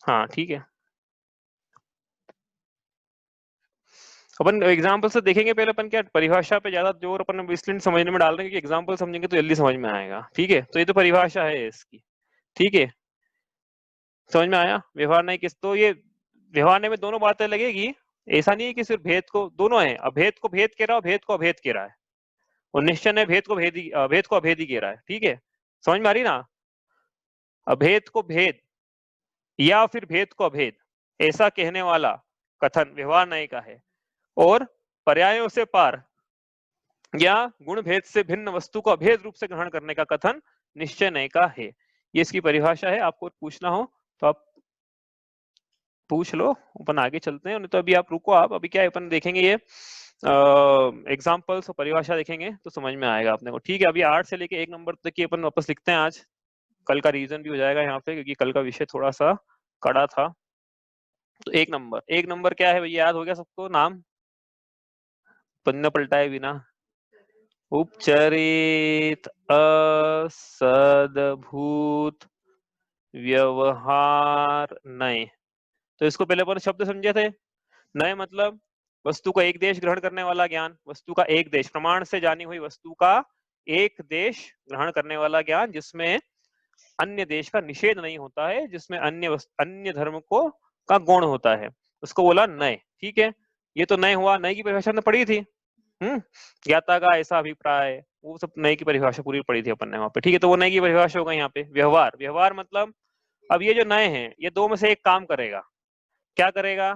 हाँ ठीक है, अपन एग्जाम्पल से देखेंगे। पहले अपन क्या परिभाषा पे ज्यादा जोर अपन इसलिए समझने में डाल रहे हैं कि एग्जाम्पल समझेंगे तो जल्दी समझ में आएगा। ठीक है, तो ये तो परिभाषा है इसकी। ठीक है, समझ में आया। व्यवहार नहीं किस, तो ये व्यवहार में दोनों बातें लगेगी, ऐसा नहीं है कि सिर्फ भेद को, दोनों है, अभेद को भेद कह रहा है, भेद को अभेद कह रहा है, और निश्चय ने भेद को भेद ही कह रहा है। ठीक है, समझ में आ रही ना। अभेद को भेद या फिर भेद को अभेद ऐसा कहने वाला कथन व्यवहार नहीं का है, और पर्यायों से पार या गुण भेद से भिन्न वस्तु को अभेद रूप से ग्रहण करने का कथन निश्चय नहीं का है। ये इसकी परिभाषा है। आपको पूछना हो तो आप पूछ लो, अपन आगे चलते हैं। नहीं तो अभी आप रुको, आप अभी क्या है, अपन देखेंगे ये एग्जाम्पल्स और परिभाषा देखेंगे तो समझ में आएगा अपने को। ठीक है, अभी 8 से लेके 1 नंबर तक की अपन वापस लिखते हैं आज। कल का रीजन भी हो जाएगा यहाँ पे, क्योंकि कल का विषय थोड़ा सा कड़ा था। तो 1 नंबर क्या है भैया, याद हो गया सबको नाम, पन्ना पलटाए बिना। उपचरित असदभूत व्यवहार नय। तो इसको पहले अपन शब्द समझे थे। नय मतलब वस्तु का एक देश ग्रहण करने वाला ज्ञान, वस्तु का एक देश, प्रमाण से जानी हुई वस्तु का एक देश ग्रहण करने वाला ज्ञान, जिसमें अन्य देश का निषेध नहीं होता है, जिसमें अन्य धर्म को का गुण होता है, उसको बोला नय। ठीक है, ये तो नय हुआ। नय की परिभाषा ने पढ़ी थी, ज्ञाता का ऐसा अभिप्राय, वो सब नय की परिभाषा पूरी पढ़ी थी अपन ने वहां पे। ठीक है, तो वो नय की परिभाषा होगा यहाँ पे। व्यवहार मतलब अब ये जो नय है, ये दो में से एक काम करेगा। क्या करेगा,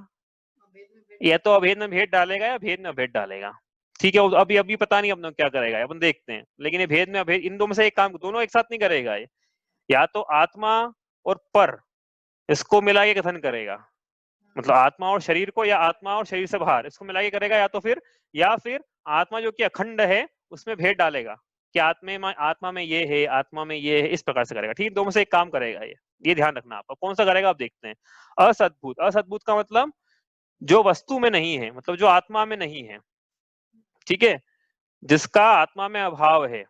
या तो अभेद में भेद डालेगा या भेद में अभेद डालेगा। ठीक है, अभी पता नहीं अपन क्या करेगा, अपन देखते हैं। लेकिन ये भेद में अभेद, इन दो में से एक काम, दोनों एक साथ नहीं करेगा ये। या तो आत्मा और पर इसको मिला के कथन करेगा, मतलब आत्मा और शरीर को, या आत्मा और शरीर से बाहर इसको मिला के करेगा, या फिर आत्मा जो कि अखंड है उसमें भेद डालेगा कि आत्मा में ये है, आत्मा में ये है, इस प्रकार से करेगा। ठीक, दो में से एक काम करेगा ये ध्यान रखना आप। कौन सा करेगा आप देखते हैं। असद्भुत का मतलब जो वस्तु में नहीं है, मतलब जो आत्मा में नहीं है। ठीक है, जिसका आत्मा में अभाव है।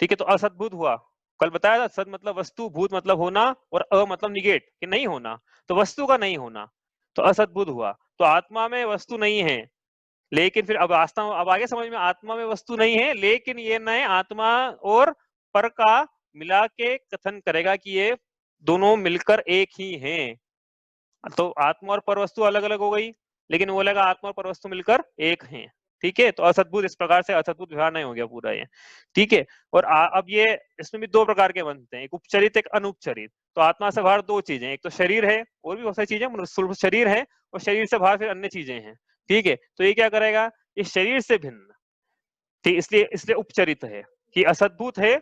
ठीक है, तो असद्भुत हुआ। कल बताया था, सद मतलब वस्तु, भूत मतलब होना, और अ मतलब निगेट कि नहीं होना, तो वस्तु का नहीं होना, तो असद्भुत हुआ। तो आत्मा में वस्तु नहीं है, लेकिन फिर अब आगे समझ में, आत्मा में वस्तु नहीं है, लेकिन ये नए आत्मा और पर का मिला के कथन करेगा कि ये दोनों मिलकर एक ही हैं। तो आत्मा और पर वस्तु अलग अलग हो गई, लेकिन वो लगा आत्मा और पर वस्तु मिलकर एक हैं। ठीक है, तो असद्भुत इस प्रकार से असद्भुत व्यवहार नहीं हो गया पूरा ये। ठीक है, और अब ये इसमें भी दो प्रकार के बनते हैं, एक उपचरित एक अनुपचरित। तो आत्मा से बाहर दो चीजें, एक तो शरीर है, और भी बहुत सारी चीजें, शरीर है और शरीर से बाहर फिर अन्य चीजें हैं। ठीक है, तो ये क्या करेगा, ये शरीर से भिन्न। ठीक, इसलिए उपचरित है कि असद्भुत है,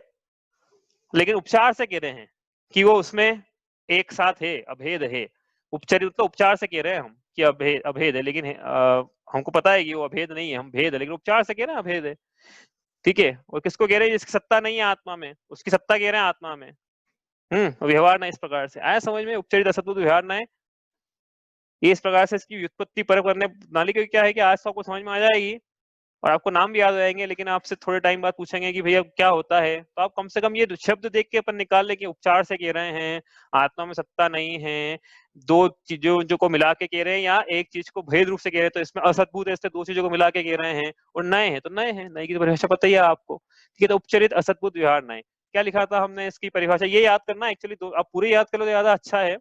लेकिन उपचार से कह रहे हैं कि वो उसमें एक साथ है, अभेद है। उपचरित तो उपचार से कह रहे हैं हम कि अभेद अभेद है, लेकिन हमको पता है कि वो अभेद नहीं है, हम भेद है, लेकिन उपचार से कह रहे हैं अभेद है, ठीक है। और किसको कह रहे हैं, जिसकी सत्ता नहीं है आत्मा में, उसकी सत्ता कह रहे हैं आत्मा में। व्यवहार नहीं इस प्रकार से आया समझ में, उपचरित असद्भुत व्यवहार नहीं, ये इस प्रकार से इसकी व्युत्पत्ति परख करने नाली के क्या है कि आज तो आपको समझ में आ जाएगी और आपको नाम भी याद हो जाएंगे, लेकिन आपसे थोड़े टाइम बाद पूछेंगे कि भैया क्या होता है, तो आप कम से कम ये शब्द देख के अपन निकाल ले कि उपचार से कह रहे हैं, आत्मा में सत्ता नहीं है, दो चीजों जो को मिला के कह रहे हैं, या एक चीज को भेद रूप से कह रहे हैं, तो इसमें असद्भुत है, इससे दो चीजों को मिला के कह रहे हैं, और नए हैं तो नए हैं, नए की तो परिभाषा पता ही है आपको, ठीक है। तो उपचरित असद्भुत व्यवहार नए, क्या लिखा था हमने इसकी परिभाषा, ये याद करना एक्चुअली, आप पूरे याद कर लो तो ज्यादा अच्छा है।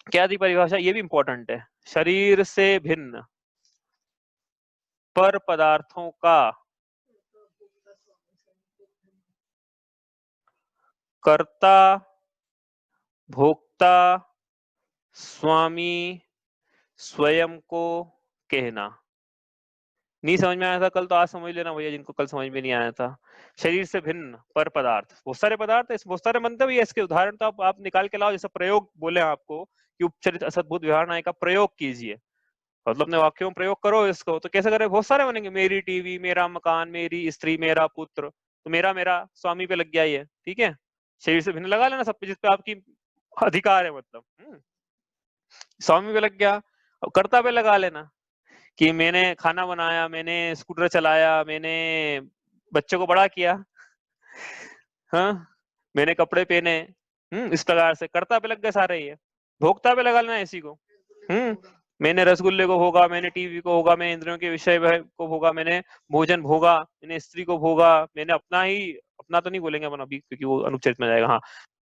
क्या थी परिभाषा, ये भी इंपॉर्टेंट है, शरीर से भिन्न पर पदार्थों का कर्ता भोक्ता स्वामी स्वयं को कहना। नहीं समझ में आया था कल, तो आज समझ लेना भैया जिनको कल समझ में नहीं आया था। शरीर से भिन्न पर पदार्थ, बहुत सारे पदार्थ है, बहुत सारे मंतव्य है, इसके उदाहरण तो आप निकाल के लाओ, जैसे प्रयोग बोले आपको कि उपचरित असद्भुत व्यवहार नाय का प्रयोग कीजिए, मतलब अपने वाक्यों में प्रयोग करो इसको, तो कैसे करें, बहुत सारे बनेंगे, मेरी टीवी, मेरा मकान, मेरी स्त्री, मेरा पुत्र, तो मेरा मेरा स्वामी पे लग गया ये, ठीक है। शरीर से भिन्न लगा लेना सब पे, जिसपे आपकी अधिकार है, मतलब स्वामी पे लग गया। अब कर्ता पे लगा लेना कि मैंने खाना बनाया, मैंने स्कूटर चलाया, मैंने बच्चों को बड़ा किया, हाँ, मैंने कपड़े पहने, इस प्रकार से कर्ता पे लग गए सारे ये। भोक्ता पे लगा लेना इसी को, मैंने रसगुल्ले को भोगा, मैंने टीवी को भोगा, मैंने इंद्रियों के विषय को भोगा, मैंने भोजन भोगा, मैंने स्त्री को भोगा, मैंने अपना तो नहीं बोलेंगे अपन अभी क्योंकि वो अनुपचरित में जाएगा, हाँ,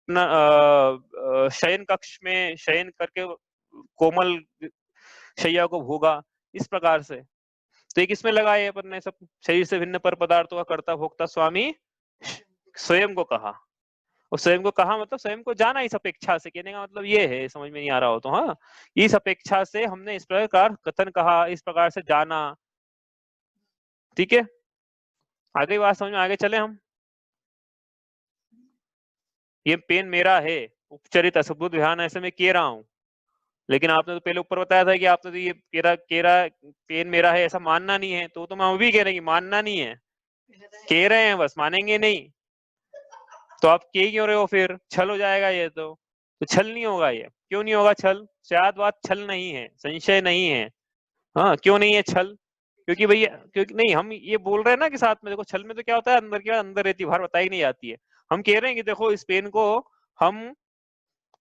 अपना शयन कक्ष में शयन करके कोमल शैया को भोगा, इस प्रकार से। तो एक इसमें लगाए अपन ने सब, शरीर से भिन्न पर पदार्थों का कर्ता भोक्ता स्वामी स्वयं को कहा, और स्वयं को कहा मतलब स्वयं को जाना, इस अपेक्षा से, कहने का मतलब ये है, समझ में नहीं आ रहा हो तो, हाँ, इस अपेक्षा से हमने इस प्रकार कथन कहा, इस प्रकार से जाना, ठीक है। आगे बात समझ में, आगे चले हम। ये पेन मेरा है, उपचरित असद्भुत ध्यान ऐसे मैं कह रहा हूं, लेकिन आपने तो पहले ऊपर बताया था कि आपने तो ये केरा पेन मेरा है ऐसा मानना नहीं है, तो मैं अभी कह रहे हैं कि मानना नहीं है, कह रहे हैं बस, मानेंगे नहीं, तो आप कह क्यों रहे हो, फिर छल हो जाएगा ये, तो छल नहीं होगा ये, क्यों नहीं होगा छल, शायद बात छल नहीं है, संशय नहीं है, हाँ, क्यों नहीं है छल, क्योंकि भैया, क्योंकि नहीं, हम ये बोल रहे हैं ना कि साथ में देखो, छल में तो क्या होता है, अंदर की बात अंदर रहती है, बाहर बताई नहीं जाती है। हम कह रहे हैं कि देखो इस पेन को हम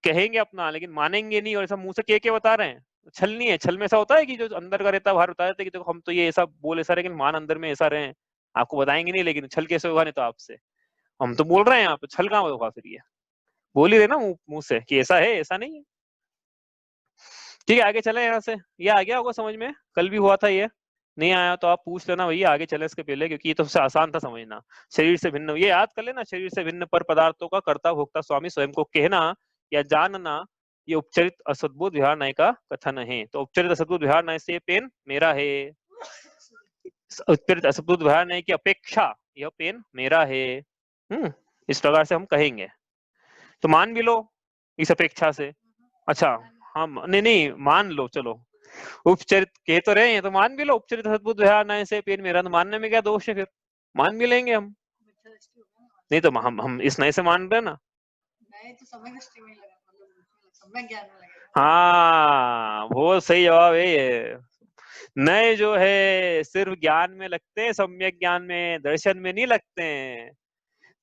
कहेंगे अपना, लेकिन मानेंगे नहीं, और ऐसा मुंह से कह के बता रहे हैं, छल नहीं है। छल में ऐसा होता है कि जो अंदर का रहता है बाहर बता देते हैं कि देखो हम तो ये ऐसा बोल ऐसा रहे, लेकिन मान अंदर में ऐसा रहे, आपको बताएंगे नहीं, लेकिन छल कैसे होगा, नहीं तो आपसे हम तो बोल रहे हैं यहाँ पे, छल कहाँ होगा, फिर ये बोल ही रहे ना मुंह से कि ऐसा है ऐसा नहीं है, ठीक है। आगे चले यहाँ से, ये आ गया होगा समझ में, कल भी हुआ था ये, नहीं आया तो आप पूछ लेना भैया, आगे चले इसके पहले, क्योंकि ये तो सबसे आसान था समझना। शरीर से भिन्न, ये याद कर लेना, शरीर से भिन्न पर पदार्थों का कर्ता भोक्ता स्वामी स्वयं को कहना या जानना, ये उपचरित असद्भुत विहार न्याय का कथन है। तो उपचरित असद्भुत विहार न्याय से पेन मेरा है, उपचरित असद्भुत विहार न्याय की अपेक्षा यह पेन मेरा है, इस प्रकार से हम कहेंगे, तो मान भी लो इस अपेक्षा से। अच्छा, हाँ, नहीं मान लो, चलो उपचरित कह तो रहे हैं तो मान भी लो, उपचरित असद्भुत विहार न्याय से पेन मेरा, तो मानने में क्या दोष है, फिर मान भी लेंगे हम, नहीं तो हम इस नए से मान रहे ना, हाँ, बहुत सही जवाब है ये, नए जो है सिर्फ ज्ञान में लगते हैं, सम्यक ज्ञान में, दर्शन में नहीं लगते हैं,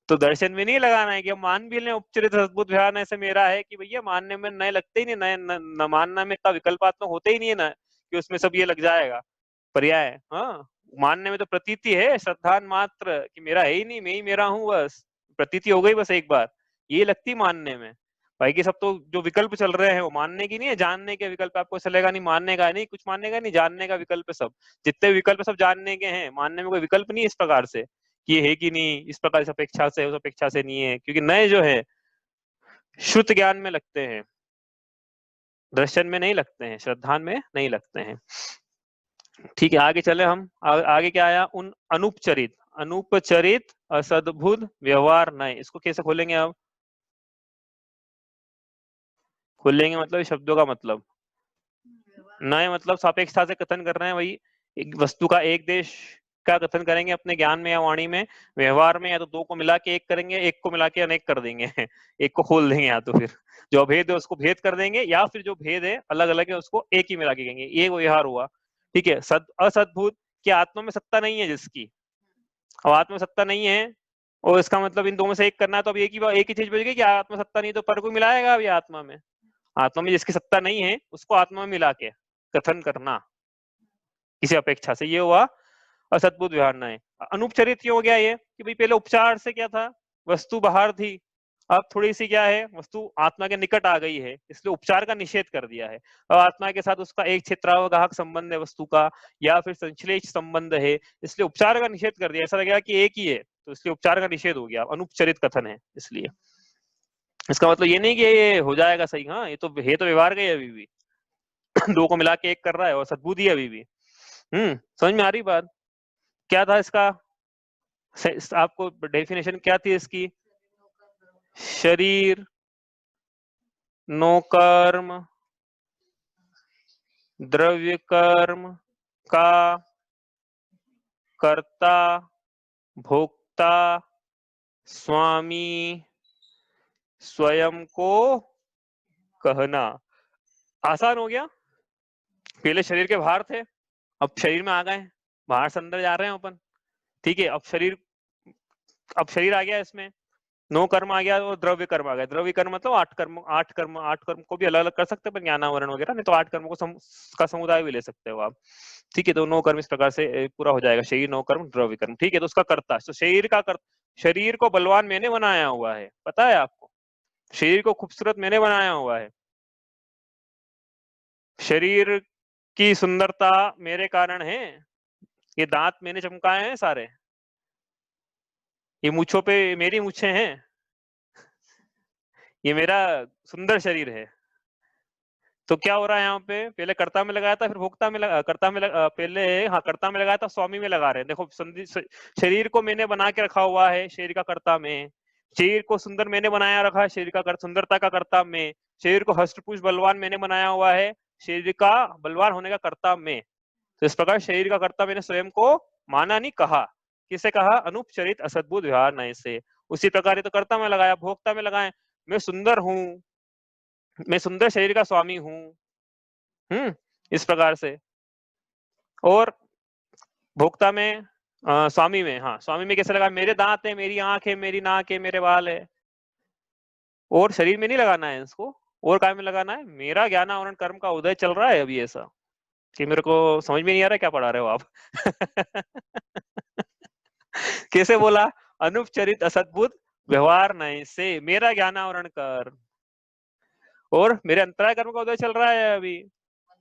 तो दर्शन में नहीं लगाना है कि हम मान भी लें उपचरित अद्भुत ध्यान ऐसे मेरा है, कि भैया मानने में नए लगते ही नहीं, नए न मानना में इतना विकल्पात्मक होते ही नहीं है ना, कि उसमें सब ये लग जाएगा पर्याय, हाँ, मानने में तो प्रतीति है, श्रद्धान मात्र कि मेरा है ही नहीं, मैं ही मेरा हूँ, बस प्रतीति हो गई बस एक बार, ये लगती मानने में, बाकी सब तो जो विकल्प चल रहे हैं वो मानने की नहीं है, जानने के विकल्प आपको चलेगा नहीं, मानने का नहीं, कुछ मानने का नहीं, जानने का विकल्प है सब, जितने विकल्प सब जानने के हैं, मानने में कोई विकल्प नहीं है इस प्रकार से कि है कि नहीं, इस प्रकार इस अपेक्षा से उस अपेक्षा से नहीं है, क्योंकि नए जो है शुद्ध ज्ञान में लगते हैं, दर्शन में नहीं लगते हैं, श्रद्धान में नहीं लगते हैं, ठीक है। आगे चले हम, आगे क्या आया, उन अनुपचरित असद्भुत व्यवहार नए, इसको कैसे खोलेंगे अब, खोलेंगे मतलब शब्दों का मतलब, नए मतलब सापेक्षता से कथन कर रहे हैं, वही एक वस्तु का एक देश का कथन करेंगे अपने ज्ञान में या वाणी में, व्यवहार में या तो दो को मिला के एक करेंगे, एक को मिला के अनेक कर देंगे एक को खोल देंगे, या तो फिर जो अभेद है उसको भेद कर देंगे, या फिर जो भेद है अलग अलग है उसको एक ही मिला के कहेंगे, ये व्यवहार हुआ। ठीक है, असद्भुत कि आत्मा में सत्ता नहीं है जिसकी, अब आत्मा में सत्ता नहीं है और इसका मतलब इन दो में से एक करना है, तो अब एक ही चीज बचेगी कि आत्मा सत्ता नहीं, तो पर को मिलाएगा अभी आत्मा में जिसकी सत्ता नहीं है उसको आत्मा में मिला के कथन करना किसी अपेक्षा से, ये हुआ असद्भुत व्यवहार न है। अनुपचरित क्यों हो गया ये कि भाई पहले उपचार से क्या था, वस्तु बाहर थी, अब थोड़ी सी क्या है, वस्तु आत्मा के निकट आ गई है, इसलिए उपचार का निषेध कर दिया है। अब आत्मा के साथ उसका एक क्षेत्रावगाहक संबंध है वस्तु का, या फिर संश्लेष संबंध है, इसलिए उपचार का निषेध कर दिया, ऐसा लगेगा कि एक ही है, तो इसलिए उपचार का निषेध हो गया, अनुपचरित कथन है। इसलिए इसका मतलब ये नहीं कि ये हो जाएगा सही, हाँ ये तो है, तो व्यवहार गए अभी भी दो को मिला के एक कर रहा है और सद्बुद्धि है अभी भी। समझ में आ रही बात? क्या था इसका, आपको डेफिनेशन क्या थी इसकी? शरीर नो कर्म द्रव्य कर्म का कर्ता भोक्ता स्वामी स्वयं को कहना। आसान हो गया, पहले शरीर के बाहर थे, अब शरीर में आ गए, बाहर से अंदर जा रहे हैं अपन। ठीक है, अब शरीर आ गया, इसमें नो कर्म आ गया और द्रव्य कर्म आ गया। द्रव्य कर्म मतलब आठ कर्म को भी अलग अलग कर सकते हैं ज्ञानावरण वगैरह, नहीं तो 8 कर्म को का समुदाय भी ले सकते हो आप। ठीक है, तो नो कर्म इस प्रकार से पूरा हो जाएगा, शरीर नो कर्म द्रव्य कर्म। ठीक है, तो उसका कर्ता, तो शरीर को बलवान मैंने बनाया हुआ है, पता है आपको, शरीर को खूबसूरत मैंने बनाया हुआ है, शरीर की सुंदरता मेरे कारण है, ये दांत मैंने चमकाए हैं सारे, ये मूछों पे मेरी मूछें हैं, ये मेरा सुंदर शरीर है। तो क्या हो रहा है यहाँ पे, पहले कर्ता में लगाया था, फिर भोक्ता में पहले हाँ कर्ता में लगाया था, स्वामी में लगा रहे हैं। देखो शरीर को मैंने बना के रखा हुआ है, शरीर का कर्ता में, शरीर को सुंदर मैंने बनाया रखा है, शरीर का सुंदरता का कर्ता में, शरीर को हष्टपुष्ट बलवान मैंने बनाया हुआ है, शरीर का बलवान होने का कर्ता में। तो इस प्रकार शरीर का कर्ता मैंने स्वयं को माना, नहीं कहा। किसे कहा? अनुपचरित असद्भुत व्यवहार नए से। उसी प्रकार तो कर्ता में लगाया, भोक्ता में लगाए, मैं सुंदर हूं, मैं सुंदर शरीर का स्वामी हूं, इस प्रकार से। और भोक्ता में स्वामी में, हाँ स्वामी में कैसे लगा, मेरे दांत है, मेरी आंख है, मेरी नाक है, मेरे बाल है। और शरीर में नहीं लगाना है इसको, और काय में लगाना है, मेरा ज्ञान आवरण कर्म का उदय चल रहा है अभी, ऐसा कि मेरे को समझ में नहीं आ रहा क्या पढ़ा रहे हो आप कैसे बोला? अनुपचरित असद्भुत व्यवहार नए से मेरा ज्ञान आवरण कर, और मेरे अंतराय कर्म का उदय चल रहा है अभी,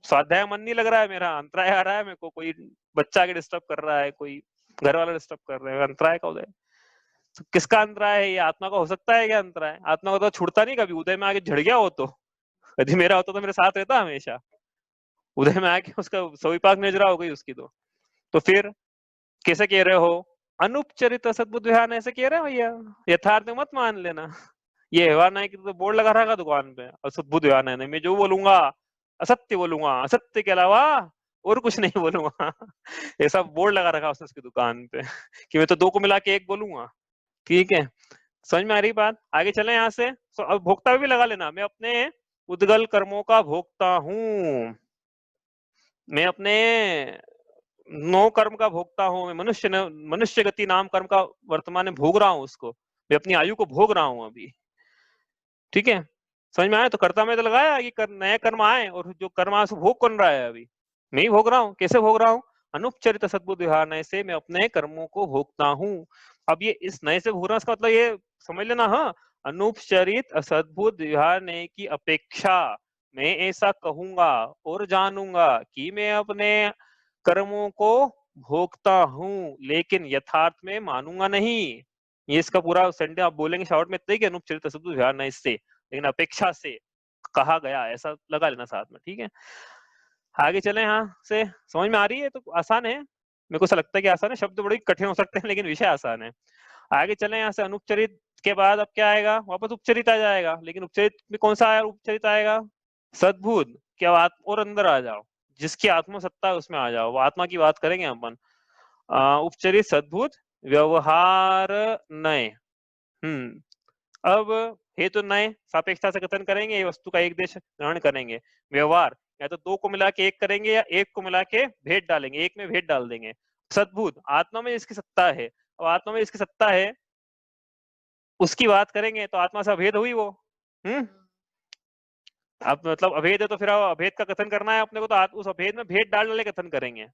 स्वाध्याय मन नहीं लग रहा है मेरा, अंतराय आ रहा है मेरे को, कोई बच्चा आके डिस्टर्ब कर रहा है, कोई घर वाला डिस्टर्ब कर रहे हैं, अंतराय का उदय। तो किसका अंतराय है ये? आत्मा का हो सकता है क्या अंतराय? आत्मा का तो छूटता नहीं कभी, उदय में आके झड़ गया हो तो, यदि मेरा होता तो मेरे साथ रहता हमेशा, उदय में आके उसका सविपाक नजरा हो गई उसकी। तो फिर कैसे कह रहे हो अनुपचरित असद्भुत व्यवहार, ऐसे कह रहे हो भैया, यथार्थ मत मान लेना। ये व्यवहार नहीं कि तो बोर्ड लगा रखा दुकान पे, असद्भुत व्यवहार नहीं, मैं जो बोलूंगा असत्य बोलूंगा, असत्य के अलावा और कुछ नहीं बोलूंगा ऐसा बोर्ड लगा रखा उसने उसकी दुकान पे कि मैं तो दो को मिला के एक बोलूंगा। ठीक है, समझ में आ रही बात? आगे चले यहाँ से। तो अब भोक्ता भी लगा लेना, मैं अपने उद्गल कर्मों का भोक्ता हूं, मैं अपने नो कर्म का भोगता हूं, मैं मनुष्य गति नाम कर्म का वर्तमान में भोग रहा हूं उसको, मैं अपनी आयु को भोग रहा हूं अभी। ठीक है, समझ में आया? तो कर्ता में तो लगाया कि नए कर्म आए, और जो कर्म आए भोग कौन रहा है अभी? मैं ही भोग रहा हूँ। कैसे भोग रहा हूँ? अनुपचरित सद्बुद्ध व्यवहार नए से मैं अपने कर्मों को भोगता हूँ। अब ये इस नए से भोग रहा, इसका मतलब ये समझ लेना, हाँ अनुपचरित असद्भुत व्यवहार नए की अपेक्षा मैं ऐसा कहूंगा और जानूंगा कि मैं अपने कर्मों को भोगता हूँ, लेकिन यथार्थ में मानूंगा नहीं। ये इसका पूरा सेंटेंस आप बोलेंगे शॉर्ट में कि अनुपचरित असद्भुत व्यवहार नए से, लेकिन अपेक्षा से कहा गया, ऐसा लगा लेना साथ में। ठीक है, आगे चले यहाँ से। समझ में आ रही है? तो आसान है, मेरे को ऐसा लगता है कि आसान है, शब्द बड़े कठिन हो सकते हैं लेकिन विषय आसान है। आगे चले यहाँ से। अनुपचरित के बाद अब क्या आएगा? वापस उपचरित आ जाएगा, लेकिन उपचरित में कौन सा आया? उपचरित आएगा सद्भुत। क्या बात? और अंदर आ जाओ, जिसकी आत्मसत्ता है उसमें आ जाओ, वो आत्मा की बात करेंगे अपन। उपचरित सद्भुत व्यवहार नय। अब हेतु नय सापेक्षता से कथन करेंगे, ये वस्तु का एक देश ग्रहण करेंगे। व्यवहार या तो दो को मिला के एक करेंगे या एक को मिला के भेद डालेंगे, एक में भेद डाल देंगे। सद्भुत आत्मा में जिसकी सत्ता है, अब आत्मा में जिसकी सत्ता है उसकी बात करेंगे, तो आत्मा से अभेद हुई वो। अब मतलब अभेद है तो फिर अभेद का कथन करना है अपने को, तो उस अभेद में भेद डालने वाले कथन करेंगे।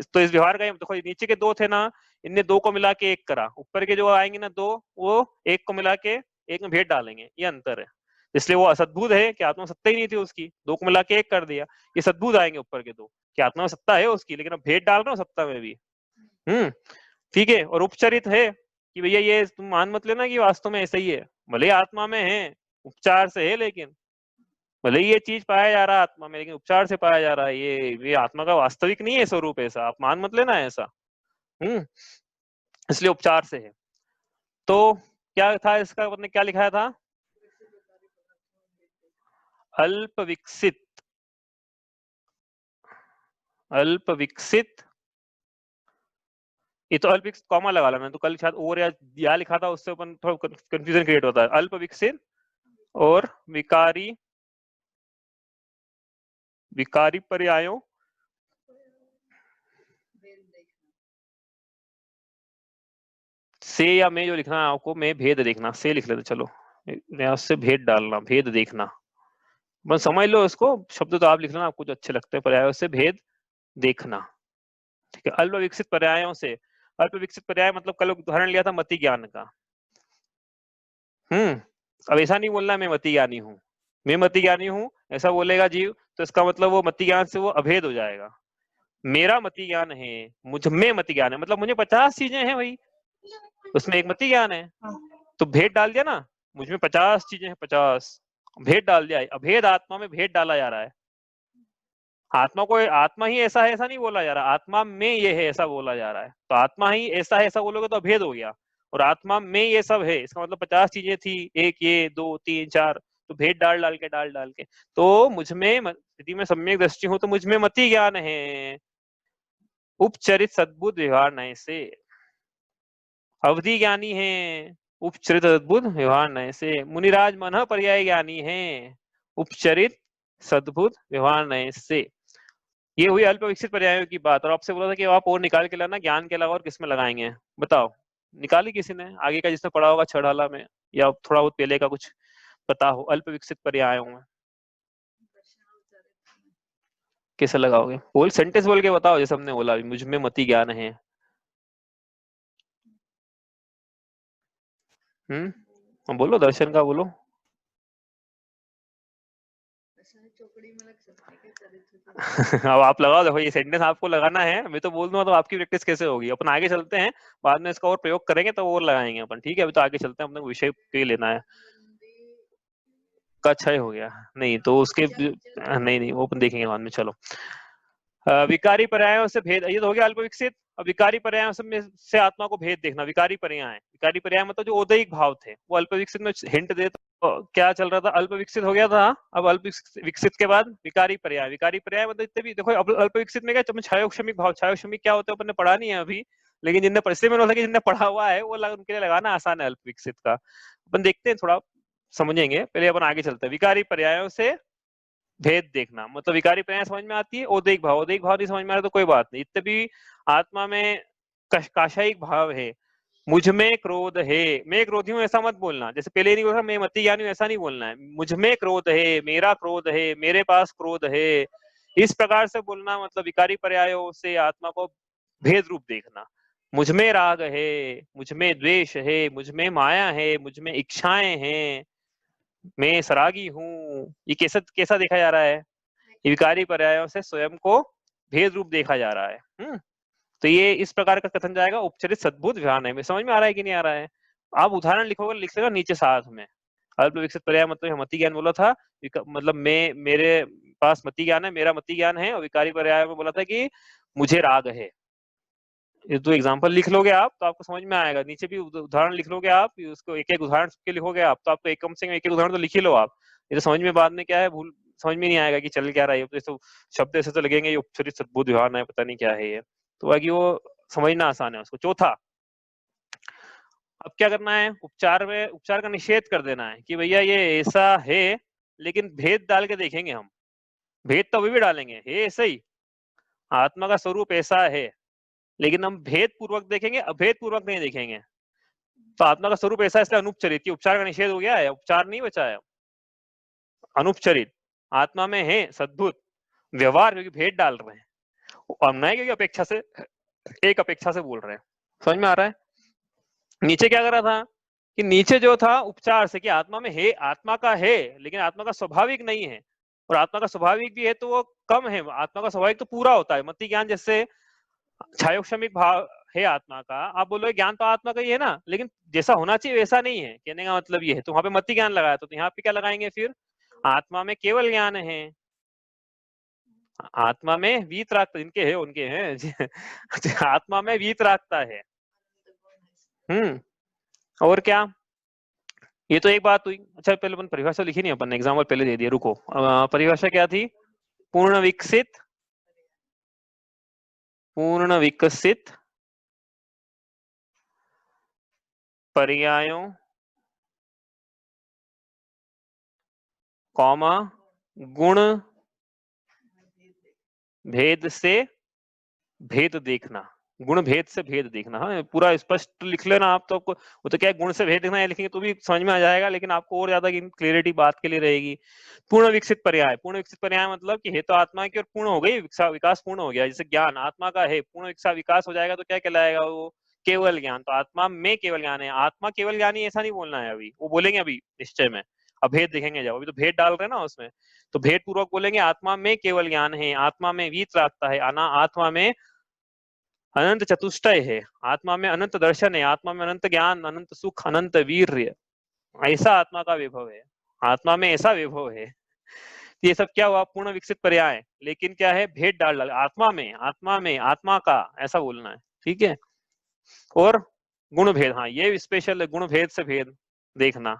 तो इस व्यवहार का देखो, नीचे के दो थे ना, इनने दो को मिला के एक करा, ऊपर के जो आएंगे ना दो, वो एक को मिला के एक में भेद डालेंगे, ये अंतर है। इसलिए वो असद्भुत है कि आत्मा सत्ता ही नहीं थी उसकी, दो को मिला के एक कर दिया। ये सद्भुत आएंगे ऊपर के दो कि आत्मा में सत्ता है उसकी, लेकिन अब भेद डाल रहा हूँ सत्ता में भी। ठीक है। और उपचरित है कि भैया ये तुम मान मत लेना कि वास्तव में ऐसा ही है, भले आत्मा में है, उपचार से है, लेकिन भले ये चीज पाया जा रहा है आत्मा में, लेकिन उपचार से पाया जा रहा है, ये आत्मा का वास्तविक नहीं है स्वरूप ऐसा, आप मान मत लेना ऐसा। इसलिए उपचार से है। तो क्या था इसका, आपने क्या लिखाया था? अल्प विकसित, अल्प विकसित, ये तो अल्प विकसित कॉमा लगा ला, मैं तो कल शायद और या लिखा था, उससे अपन थोड़ा कंफ्यूजन क्रिएट होता है। अल्प विकसित और विकारी, विकारी पर्यायों से, या मैं जो लिखना है आपको, मैं भेद देखना से लिख लेते, चलो से भेद डालना, भेद देखना, बस समझ लो इसको, शब्द तो आप लिख लेना, आपको जो अच्छे लगते हैं। पर्यायों से भेद देखना, ठीक है। अल्प विकसित पर्यायों से, अल्प विकसित पर्याय मतलब कल उदाहरण लिया था मति ज्ञान का। अब ऐसा नहीं बोलना मैं मति ज्ञानी हूँ, मैं मति ज्ञानी हूँ ऐसा बोलेगा जीव, तो इसका मतलब वो मति ज्ञान से वो अभेद हो जाएगा। मेरा मति ज्ञान है, मुझ में मति ज्ञान है, मतलब मुझे 50 चीजें हैं भाई, उसमें एक मति ज्ञान है, तो भेद डाल दिया ना, मुझ में 50 चीजें हैं, 50 भेद डाल दिया। अभेद आत्मा में भेद डाला जा रहा है। आत्मा को आत्मा ही ऐसा है ऐसा नहीं बोला जा रहा, आत्मा में ये है ऐसा बोला जा रहा है। तो आत्मा ही ऐसा है ऐसा बोलोगे तो अभेद हो गया, और आत्मा में ये सब है इसका मतलब 50 चीजें थी, एक ये, दो, तीन, चार, तो भेद डाल डाल के डाल डाल के, तो मुझ में यदि मैं सम्यक दृष्टि हूं तो मुझ में मति ज्ञान है। उपचरित सद्बुद्ध व्यवहार नय से, अवधि ज्ञानी है, उपचरित सद्बुद्ध व्यवहार नय से। मुनिराज मन पर्याय ज्ञानी है, उपचरित सद्बुद्ध व्यवहार नय से। ये हुई अल्प विकसित पर्यायों की बात। और आपसे बोला था कि आप और निकाल के लाना, ज्ञान के अलावा और किसमें लगाएंगे, बताओ। निकाली किसी ने आगे का, जिसने पढ़ा होगा छड़ाला में, या थोड़ा बहुत पहले का कुछ पता हो अल्प विकसित पर्यायों में? कैसे लगाओगे? बोल, सेंटेंस बोल के बताओ, जैसे हमने बोला मुझ में मति ज्ञान है। बोलो, दर्शन का बोलो। अब आप लगाओ, देखो ये सेंटेंस आपको लगाना है, मैं तो बोल दूंगा तो आपकी प्रैक्टिस कैसे होगी। अपन आगे चलते हैं, बाद में इसका और प्रयोग करेंगे तो और लगाएंगे अपन, ठीक है। अभी तो आगे चलते हैं, अपने विषय पे लेना है। का क्षय हो गया नहीं तो उसके नहीं नहीं वो अपन देखेंगे बाद में, चलो। विकारी पर्यायों से भेद, ये तो हो गया अल्प विकसित। अब विकारी पर्यायों से आत्मा को भेद देखना। विकारी पर्याय, विकारी पर्याय मतलब जो औदैहिक भाव थे, वो अल्प विकसित में हिंट दे। तो क्या चल रहा था, अल्प विकसित हो गया था, अब अल्प विकसित के बाद विकारी पर्याय। विकारी पर्याय मतलब इतने भी देखो, अल्प विकसित में क्या, छायोक्षमिक भाव, छायोक्षमिक क्या होता है अपन ने पढ़ा नहीं है अभी, लेकिन जिनने परिचय में जिनने पढ़ा हुआ है वो उनके लिए लगाना आसान है अल्प विकसित का। अपन देखते हैं, थोड़ा समझेंगे, पहले अपन आगे चलते हैं। विकारी पर्यायों से भेद देखना मतलब विकारी पर्याय समझ में आती है, औदैहिक भाव, औदैहिक भाव नहीं समझ में आ रहा तो कोई बात नहीं। इतने भी आत्मा में काशायिक भाव है, मुझ में क्रोध है, मैं क्रोधी हूं ऐसा मत बोलना, जैसे पहले नहीं बोला मैं मति ज्ञानी हूं ऐसा नहीं बोलना है। मुझ में क्रोध है, मेरा क्रोध है, मेरे पास क्रोध है, इस प्रकार से बोलना, मतलब विकारी पर्यायों से आत्मा को भेद रूप देखना। मुझ में राग है, मुझ में द्वेष है, मुझ में माया है, मुझ में इच्छाएं हैं, मैं सरागी हूँ, ये कैसा कैसा देखा जा रहा है? ये विकारी पर्यायों से स्वयं को भेद रूप देखा जा रहा है। तो ये इस प्रकार का कथन जाएगा, उपचरित सद्भुत व्यवहार नय में। समझ में आ रहा है कि नहीं आ रहा है? आप उदाहरण लिखोगे, लिख लेगा नीचे साथ में। अल्प विकसित पर्याय मतलब मति ज्ञान बोला था, मतलब मैं, मेरे पास मति ज्ञान है, मेरा मति ज्ञान है। और विकारी पर्याय में बोला था कि मुझे राग है। ये दो एग्जांपल लिख लोगे आप तो आपको समझ में आएगा। नीचे भी उदाहरण लिख लोगे आप, उसको एक एक उदाहरण के लिखोगे आप, तो आपको एक कम से कम एक एक उदाहरण तो लिख ही लो आप, ये तो समझ में बाद में क्या है भूल समझ में नहीं आएगा कि चल क्या रहा है, जैसे शब्द ऐसे तो लगेंगे ये उपचरित सद्बुद्ध व्यवहार है, पता नहीं क्या है ये, तो बाकी वो समझना आसान है उसको। चौथा, अब क्या करना है, उपचार में उपचार का निषेध कर देना है कि भैया ये ऐसा है, लेकिन भेद डाल के देखेंगे हम, भेद तो अभी भी डालेंगे, है ऐसा ही, आत्मा का स्वरूप ऐसा है, लेकिन हम भेद पूर्वक देखेंगे, अभेद पूर्वक नहीं देखेंगे। तो आत्मा का स्वरूप ऐसा, इसलिए अनुपचरित, कि उपचार का निषेध हो गया है, उपचार नहीं बचा है, अनुपचरित आत्मा में है सद्भुत व्यवहार, क्योंकि भेद डाल रहे हैं, और नहीं क्योंकि अपेक्षा से, एक अपेक्षा से बोल रहे हैं। समझ में आ रहा है? नीचे क्या कर रहा था कि नीचे जो था उपचार से कि आत्मा में है, आत्मा का है, लेकिन आत्मा का स्वाभाविक नहीं है, और आत्मा का स्वाभाविक भी है तो वो कम है, आत्मा का स्वाभाविक तो पूरा होता है। मति ज्ञान जैसे छायोक्षमिक भाव है आत्मा का, आप बोलोगे ज्ञान तो आत्मा का ही है ना, लेकिन जैसा होना चाहिए वैसा नहीं है, कहने का मतलब ये है। तो वहां पे मति ज्ञान लगाया, तो यहाँ पे क्या लगाएंगे फिर, आत्मा में केवल ज्ञान है, आत्मा में वीतरागता, इनके है उनके हैं आत्मा में वीतरागता है। और क्या, ये तो एक बात हुई। अच्छा पहले अपन परिभाषा लिखी नहीं, अपन एग्जाम्पल पहले दे दिया, रुको। परिभाषा क्या थी, पूर्ण विकसित, पूर्ण विकसित पर्यायों कॉमा गुण भेद से भेद देखना, गुण भेद से भेद देखना। हाँ पूरा स्पष्ट लिख लेना आप, तो आपको वो तो क्या है, गुण से भेद देखना है लिखेंगे तो भी समझ में आ जाएगा, लेकिन आपको और ज्यादा क्लियरिटी बात के लिए रहेगी। पूर्ण विकसित पर्याय, पूर्ण विकसित पर्याय मतलब कि है तो आत्मा की और पूर्ण हो गई, विकास पूर्ण हो गया। जैसे ज्ञान आत्मा का है, पूर्ण विकास हो जाएगा तो क्या कहलाएगा वो, केवल ज्ञान। तो आत्मा में केवल ज्ञान है, आत्मा केवल ज्ञानी ऐसा नहीं बोलना है अभी, वो बोलेंगे अभी निश्चय में, अब भेद देखेंगे जब, अभी तो भेद डाल रहे हैं ना उसमें, तो भेद पूर्वक बोलेंगे आत्मा में केवल ज्ञान है, आत्मा में वीतरागता है, आत्मा में अनंत चतुष्टय है, आत्मा में अनंत दर्शन है, आत्मा में अनंत ज्ञान, अनंत सुख, अनंत वीर्य, ऐसा आत्मा का विभव है, आत्मा में ऐसा विभव है। ये सब क्या हुआ, पूर्ण विकसित पर्याय, लेकिन क्या है, भेद डाल आत्मा में, आत्मा का, ऐसा बोलना है, ठीक है। और गुण भेद, हाँ ये स्पेशल है, गुण भेद से भेद देखना।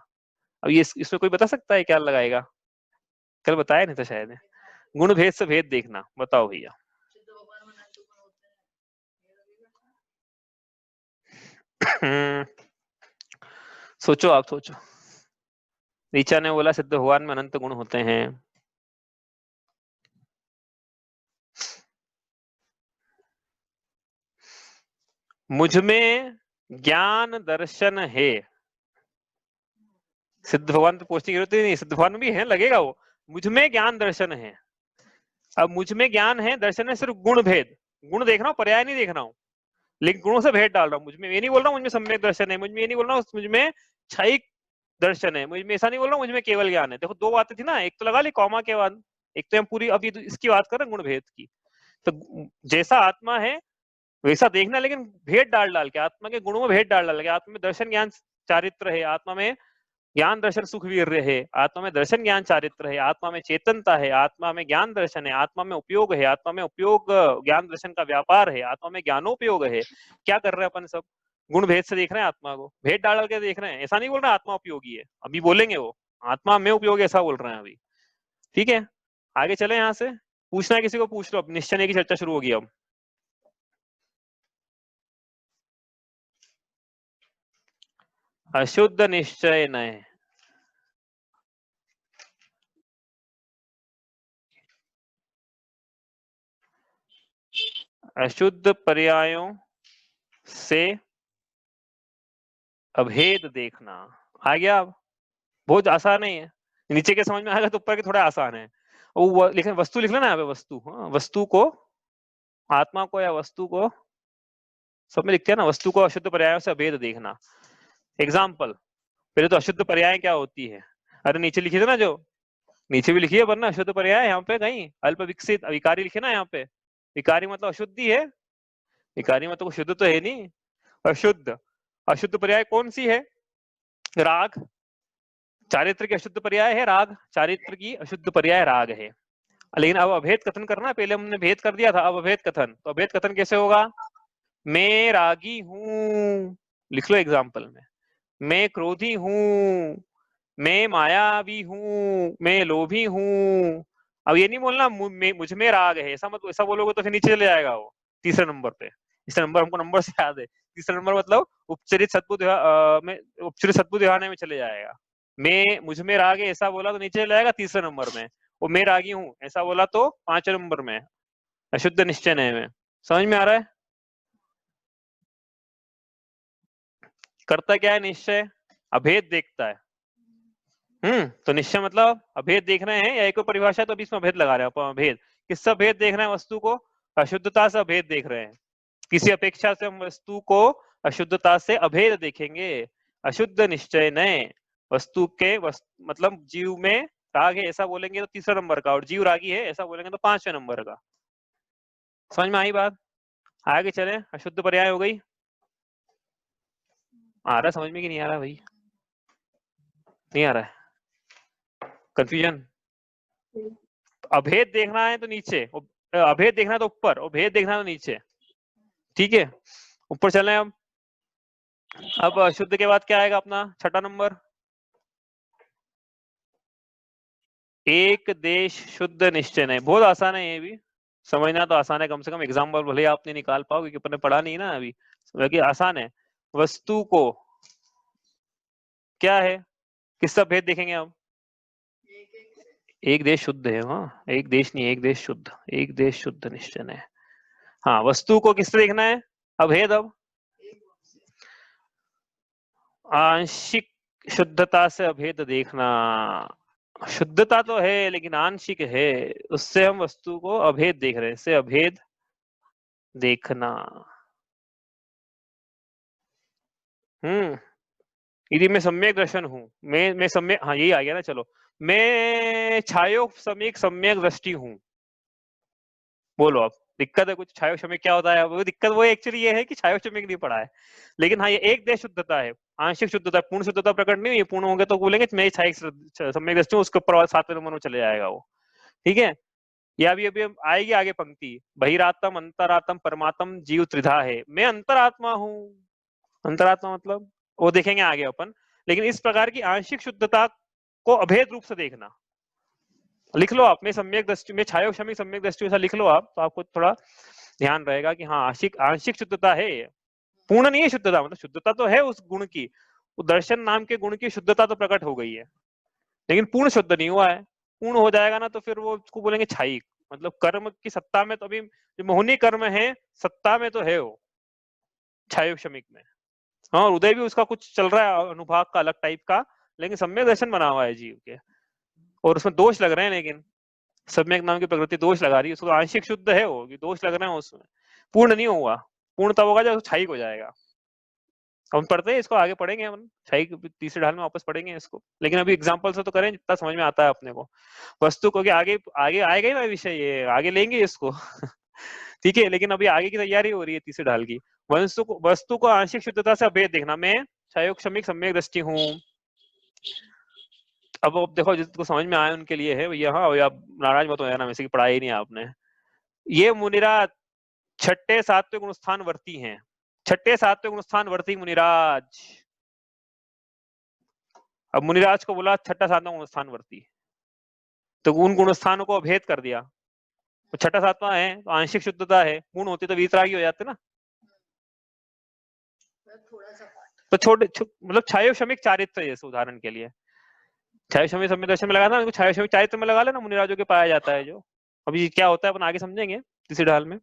अब ये इसमें कोई बता सकता है क्या लगाएगा, कल बताया नहीं था शायद, गुण भेद से भेद देखना, बताओ भैया। सोचो, आप सोचो। ऋचा ने बोला सिद्ध भगवान में अनंत गुण होते हैं, मुझ में ज्ञान दर्शन है, सिद्ध भगवान तो पूछने की जरूरत ही नहीं, सिद्ध भगवान भी है, लगेगा वो, मुझ में ज्ञान दर्शन है। अब मुझ में ज्ञान है, दर्शन है, सिर्फ गुण भेद, गुण देख रहा हूँ, पर्याय नहीं देख रहा हूँ, लेकिन गुणों से भेद डाल रहा हूँ। मुझ में ये नहीं बोल रहा हूँ मुझ में सम्यक दर्शन है, मुझ में ये नहीं बोल रहा हूँ मुझ में क्षयिक दर्शन है, मुझ में ऐसा नहीं बोल रहा हूँ मुझ में केवल ज्ञान है। देखो दो बातें थी ना, एक तो लगा ली कॉमा के बाद, एक तो हम पूरी अभी इसकी बात कर रहे हैं गुण भेद की। तो जैसा आत्मा है वैसा देखना, लेकिन भेद डाल डाल के, आत्मा के गुणों में भेद डाल डाल के, आत्मा में दर्शन ज्ञान चारित्र है, आत्मा में ज्ञान दर्शन सुख वीर्य है, आत्मा में दर्शन ज्ञान चारित्र है, आत्मा में चेतनता है, आत्मा में ज्ञान दर्शन है, आत्मा में उपयोग है, आत्मा में उपयोग ज्ञान दर्शन का व्यापार है, आत्मा में ज्ञानोपयोग है। क्या कर रहे हैं अपन सब, गुण भेद से देख रहे हैं आत्मा को, भेद डाल डाल के देख रहे हैं, ऐसा नहीं बोल रहे आत्मा उपयोगी है, अभी बोलेंगे वो आत्मा में उपयोगी, ऐसा बोल रहे हैं अभी, ठीक है। आगे चले, यहाँ से पूछना है किसी को, पूछ लो, अब निश्चय की चर्चा शुरू होगी। अब अशुद्ध निश्चय नय, अशुद्ध पर्यायों से अभेद देखना। आ गया, अब बहुत आसान है ये, नीचे के समझ में आएगा तो ऊपर के थोड़ा आसान है। वो लिखना, वस्तु लिख लेना यहाँ पे, वस्तु, हाँ वस्तु को, आत्मा को या वस्तु को, सब में लिखते हैं ना, वस्तु को अशुद्ध पर्यायों से अभेद देखना। एग्जाम्पल, पहले तो अशुद्ध पर्याय क्या होती है, अरे नीचे लिखी थी ना, जो नीचे भी लिखी है, वरना अशुद्ध पर्याय यहाँ पे कहीं अल्प विकसित विकारी लिखे ना, यहाँ पे विकारी मतलब अशुद्धि है, विकारी मतलब शुद्ध तो है नहीं, अशुद्ध। अशुद्ध पर्याय कौन सी है, राग, चारित्र की अशुद्ध पर्याय है राग, चारित्र की अशुद्ध पर्याय राग है। लेकिन अब अभेद कथन करना, पहले हमने भेद कर दिया था, अब अभेद कथन, तो अभेद कथन कैसे होगा, मैं रागी हूं, लिख लो एग्जाम्पल में, मैं क्रोधी हूं, मैं मायावी हूँ, मैं लोभी हूँ। अब ये नहीं बोलना मुझ में राग है, ऐसा मत, ऐसा बोलोगे तो फिर नीचे चले जाएगा वो तीसरे नंबर पे। तीसरा नंबर हमको नंबर से याद है, तीसरा नंबर मतलब उपचरित सद्बुद्ध में, उपचरित सद्बुद्ध विहार में चले जाएगा। मैं मुझ में राग है ऐसा बोला तो नीचे चले जाएगा तीसरे नंबर में, और मैं रागी हूँ ऐसा बोला तो 5वें नंबर में, अशुद्ध निश्चय नय में। समझ में आ रहा है? करता क्या है निश्चय? अभेद देखता है। तो निश्चय मतलब अभेद देख रहे हैं, या एक परिभाषा है तो अभी इसमें अभेद लगा रहे हैं अपन। अभेद किससे अभेद देख रहे हैं? वस्तु को अशुद्धता से अभेद देख रहे हैं। किसी अपेक्षा से हम वस्तु को अशुद्धता से अभेद देखेंगे। अशुद्ध निश्चय नय, वस्तु के मतलब जीव में राग है ऐसा बोलेंगे तो तीसरा नंबर का, और जीव रागी है ऐसा बोलेंगे तो 5वें नंबर का। समझ में आई बात? आगे चले, अशुद्ध पर्याय हो गई। आ रहा समझ में कि नहीं आ रहा भाई? नहीं आ रहा है? कंफ्यूजन? अभेद देखना है तो नीचे, अभेद देखना है तो ऊपर, और भेद देखना है तो नीचे। ठीक है, ऊपर चले हम। अब अशुद्ध के बाद क्या आएगा अपना छठा नंबर? एक देश शुद्ध निश्चय नहीं। बहुत आसान है ये भी, समझना तो आसान है, कम से कम एग्जाम्पल भले आप नहीं निकाल पाओ क्योंकि अपन ने पढ़ा नहीं ना अभी, बाकी आसान है। वस्तु को क्या है, किसका भेद देखेंगे हम? एक देश शुद्ध है, हाँ एक देश नहीं, एक देश शुद्ध, एक देश शुद्ध निश्चय है। हाँ, वस्तु को किससे देखना है? अभेद। अब आंशिक शुद्धता से अभेद देखना। शुद्धता तो है लेकिन आंशिक है, उससे हम वस्तु को अभेद देख रहे हैं, इससे अभेद देखना। यदि मैं सम्यक दर्शन हूं, मैं सम्यक, हाँ यही आ गया ना, चलो मैं छायो समीक सम्यक दृष्टि हूं। बोलो अब दिक्कत है कुछ? छायो क्षमिक क्या होता है? वो दिक्कत वो एक्चुअली ये है कि छायो क्षमिक नहीं पढ़ा है, लेकिन हाँ ये एक देश शुद्धता है, आंशिक शुद्धता, पूर्ण शुद्धता प्रकट नहीं हुई। पूर्ण होंगे तो बोलेंगे मैं छायिक सम्यक दृष्टि हूं, उसके ऊपर 7वें नंबर में चले जाएगा वो। ठीक है, या अभी आएगी आगे पंक्ति, बहिरात्म अंतरात्म परमात्म जीव त्रिधा है, मैं अंतरात्मा हूँ। अंतरात्मा मतलब वो देखेंगे आगे अपन, लेकिन इस प्रकार की आंशिक शुद्धता को अभेद रूप से देखना। लिख लो आप, में सम्यक दृष्टि में छायो क्षमिक सम्यक दृष्टि ऐसा लिख लो आप, तो आपको थोड़ा ध्यान रहेगा कि हाँ आंशिक शुद्धता है, पूर्ण नहीं है शुद्धता, मतलब शुद्धता तो है उस गुण की, वो दर्शन नाम के गुण की शुद्धता तो प्रकट हो गई है, लेकिन पूर्ण शुद्ध नहीं हुआ है। पूर्ण हो जाएगा ना तो फिर वो उसको बोलेंगे छायिक, मतलब कर्म की सत्ता में तो अभी जो मोहनी कर्म है सत्ता में तो है वो छायो क्षमिक में। हाँ, उदय भी उसका कुछ चल रहा है अनुभाग का अलग टाइप का, लेकिन सम्यक दर्शन बना हुआ है जीव के, और उसमें दोष लग रहे हैं, लेकिन सम्यक नाम की प्रकृति दोष लगा रही है उसको। आंशिक शुद्ध है वो, दोष लग रहे हैं उसमें, पूर्ण नहीं हुआ। पूर्ण तब होगा जब छायिक हो जाएगा। हम पढ़ते हैं इसको, आगे पढ़ेंगे हम छायिक तीसरे ढाल में वापस पढ़ेंगे इसको, लेकिन अभी एग्जांपल से तो करें जितना समझ में आता है अपने को। वस्तु को आगे आगे आएगा ना विषय, ये आगे लेंगे इसको ठीक है, लेकिन अभी आगे की तैयारी हो रही है तीसरे ढाल की। वस्तु को आंशिक शुद्धता से अभेद देखना। मैं छायो क्षमिक सम्यक दृष्टि हूँ। अब देखो जिसको समझ में आए उनके लिए है भैया, हाँ आप नाराज मत हो जाना, वैसे की पढ़ाई नहीं आपने। ये मुनिराज छठे सात्विक गुणस्थान वर्ती हैं, छठे सात्विक गुणस्थान वर्ती मुनिराज। अब मुनिराज को बोला छठा सातवां गुणस्थान वर्ती, तो उन गुणस्थानों को अभेद कर दिया। तो छठा सातवां है तो आंशिक शुद्धता है, पूर्ण होती तो वीतरागी हो जाते ना। तो छोटे मतलब छायो क्षमिक चारित्र, जैसे उदाहरण के लिए छायो क्षमिक सम्यक दर्शन में लगा था, छायो क्षमिक चारित्र में लगा लेना, मुनिराजों के पाया जाता है जो। अभी क्या होता है अपन आगे समझेंगे तीसरे ढाल में।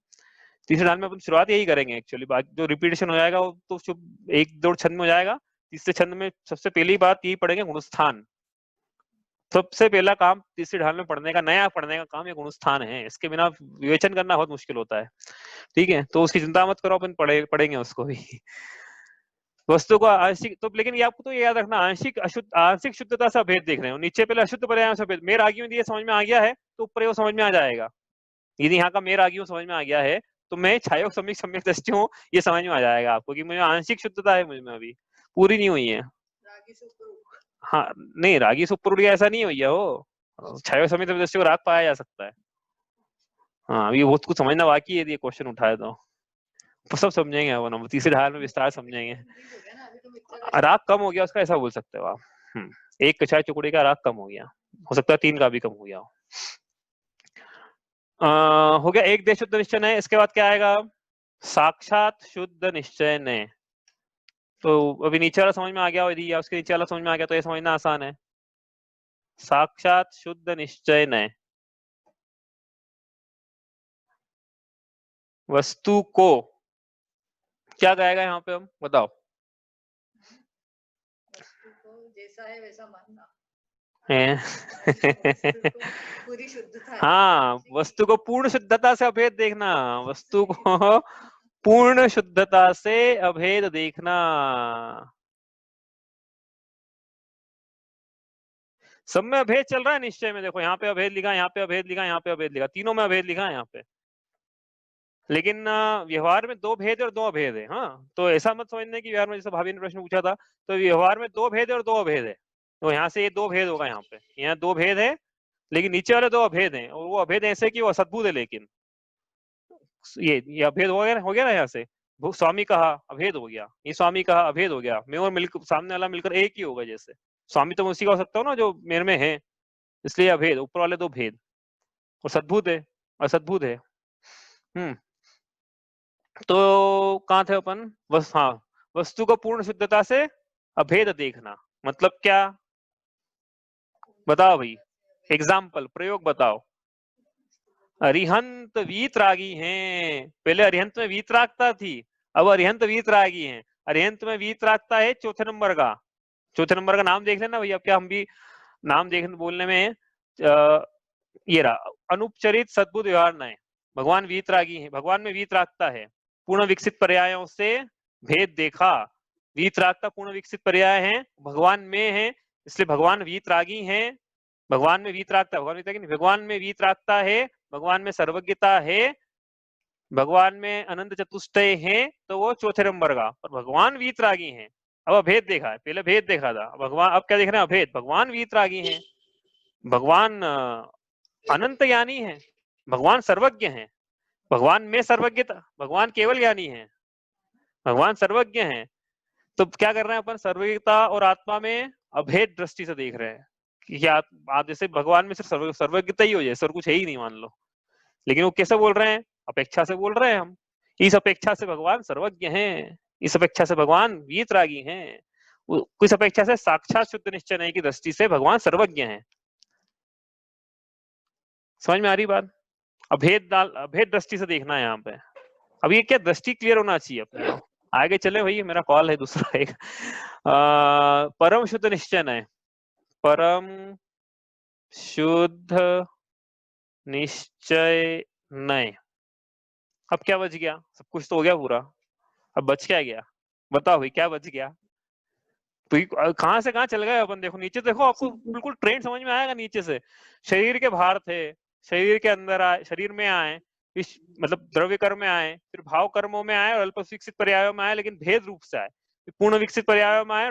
तीसरे ढाल में अपन शुरुआत यही करेंगे एक्चुअली, बाकी जो रिपीटेशन हो जाएगा वो तो एक दो छंद में हो जाएगा। तीसरे छंद में सबसे पहली बात यही पढ़ेंगे गुणस्थान। सबसे पहला काम तीसरी ढाल में पढ़ने का, नया पढ़ने का काम ये गुणस्थान है, इसके बिना विवेचन करना बहुत मुश्किल होता है। ठीक है, तो उसकी चिंता मत करो, अपन पढ़ेंगे उसको भी वस्तु को आंशिक तो, लेकिन ये आपको तो ये याद रखना, आंशिक अशुद्ध, आंशिक शुद्धता से अभेद देख रहे हो। नीचे पहले अशुद्ध पर्याय से अभेद, मेर आगी में समझ में आ गया है तो ऊपर वो समझ में आ जाएगा। यदि यहाँ का मेर आगी समझ में आ गया है तो मैं छायो सम्यक सम्यक दृष्टि हूँ, ये समझ में आ जाएगा आपको कि मुझे आंशिक शुद्धता है, मुझ में अभी पूरी नहीं हुई है। हाँ नहीं, रागी से ऊपर उठ गया ऐसा नहीं है भैया, वो छायो सम्यक दृष्टि को राग पाया जा सकता है। हाँ, ये बहुत कुछ समझना बाकी है यदि क्वेश्चन उठाए तो सब समझेंगे अपन, तीसरे ढाल में विस्तार समझेंगे। राग कम हो गया उसका, ऐसा बोल सकते हो आप। एक कचाई टुकड़े का राग कम हो गया, हो सकता है 3 का भी कम हो गया हो। हो गया एक देश शुद्ध निश्चय नय। इसके बाद क्या आएगा? साक्षात शुद्ध निश्चय नय। तो अभी नीचे वाला समझ में आ गया, यदि उसके नीचे वाला समझ में आ गया तो ये समझना आसान है। साक्षात शुद्ध निश्चय नय, वस्तु को क्या गाएगा यहाँ पे, हम बताओ। वस्तु को जैसा है वैसा मानना है पूरी शुद्धता है। हाँ, वस्तु को पूर्ण शुद्धता से अभेद देखना, वस्तु को पूर्ण शुद्धता से अभेद देखना। सब में अभेद चल रहा है निश्चय में, देखो यहाँ पे अभेद लिखा, यहाँ पे अभेद लिखा, यहाँ पे अभेद लिखा, तीनों में अभेद लिखा है यहाँ पे। लेकिन व्यवहार में 2 भेद और 2 अभेद है। हाँ, तो ऐसा मत समझने कि व्यवहार में, जैसे भाभी ने प्रश्न पूछा था, तो व्यवहार में 2 भेद और 2 अभेद है, तो यहाँ से ये 2 भेद होगा, यहाँ पे यहाँ 2 भेद है, लेकिन नीचे वाले 2 अभेद हैं, और वो अभेद ऐसे कि वो असद्भुत है। लेकिन ये अभेद हो गया ना, यहाँ से स्वामी कहा अभेद हो गया, ये स्वामी कहा अभेद हो गया, मैं और मिलकर सामने वाला मिलकर एक ही होगा। जैसे स्वामी तो मैं उसी का हो सकता हूँ ना जो मेरे में है, इसलिए अभेद, ऊपर वाले 2 भेद, और सद्भुत है, असद्भुत है। तो कहाँ थे अपन? बस हाँ, वस्तु को पूर्ण शुद्धता से अभेद देखना मतलब क्या, बताओ भाई, एग्जाम्पल, प्रयोग बताओ। अरिहंत वीतरागी हैं, पहले अरिहंत में वीतरागता थी, अब अरिहंत वीतरागी हैं। अरिहंत में वीतरागता है चौथे नंबर का, चौथे नंबर का नाम देख लेना भैया, अब क्या हम भी नाम देखने बोलने में ये रहा, अनुपचरित सद्बुद्ध व्यवहार नय, भगवान वीतरागी हैं, भगवान में वीतरागता है, पूर्ण विकसित पर्यायों से भेद देखा। वीतरागता पूर्ण विकसित पर्याय है, भगवान में है, इसलिए भगवान वीतरागी हैं। भगवान में वीतरागता, भगवान में वीतरागता है, भगवान में सर्वज्ञता है, भगवान में अनंत चतुष्टय है, तो वो चौथे नंबर का। और भगवान वीतरागी हैं, अब अभेद देखा है, पहले भेद देखा था, भगवान अब क्या देख रहे हैं? अभेद। भगवान वीतरागी हैं, भगवान अनंत ज्ञानी है, भगवान सर्वज्ञ हैं, भगवान में सर्वज्ञता, भगवान केवल ज्ञानी है, भगवान सर्वज्ञ हैं। तो क्या कर रहे हैं अपन? सर्वज्ञता और आत्मा में अभेद दृष्टि से देख रहे हैं कि आप जैसे भगवान में सिर्फ सर्वज्ञता ही हो जाए, और कुछ है ही नहीं मान लो। लेकिन वो कैसे बोल रहे हैं? अपेक्षा से बोल रहे हैं हम, इस अपेक्षा से भगवान सर्वज्ञ हैं, इस अपेक्षा से भगवान वीतरागी हैं, इस अपेक्षा से साक्षात शुद्ध निश्चय नहीं की दृष्टि से भगवान सर्वज्ञ हैं। समझ में आ रही बात? अभेद दृष्टि से देखना है यहाँ पे। अब ये क्या दृष्टि क्लियर होना चाहिए अपने को। आगे चले भैया, मेरा कॉल है दूसरा एक। परम शुद्ध निश्चय नय, परम शुद्ध निश्चय नय। अब क्या बच गया? सब कुछ तो हो गया पूरा, अब बच क्या गया? बताओ भाई, क्या बच गया? तो कहां से कहां चल गए अपन? देखो नीचे देखो, आपको बिल्कुल ट्रेंड समझ में आएगा। नीचे से शरीर के बाहर थे, शरीर के अंदर आए, शरीर में आए, इस मतलब द्रव्य कर्म में आए, फिर भाव कर्मों में आए, और अल्प विकसित पर्यायों में आए, लेकिन भेद रूप से आए, पूर्ण विकसित पर्यायों में आए,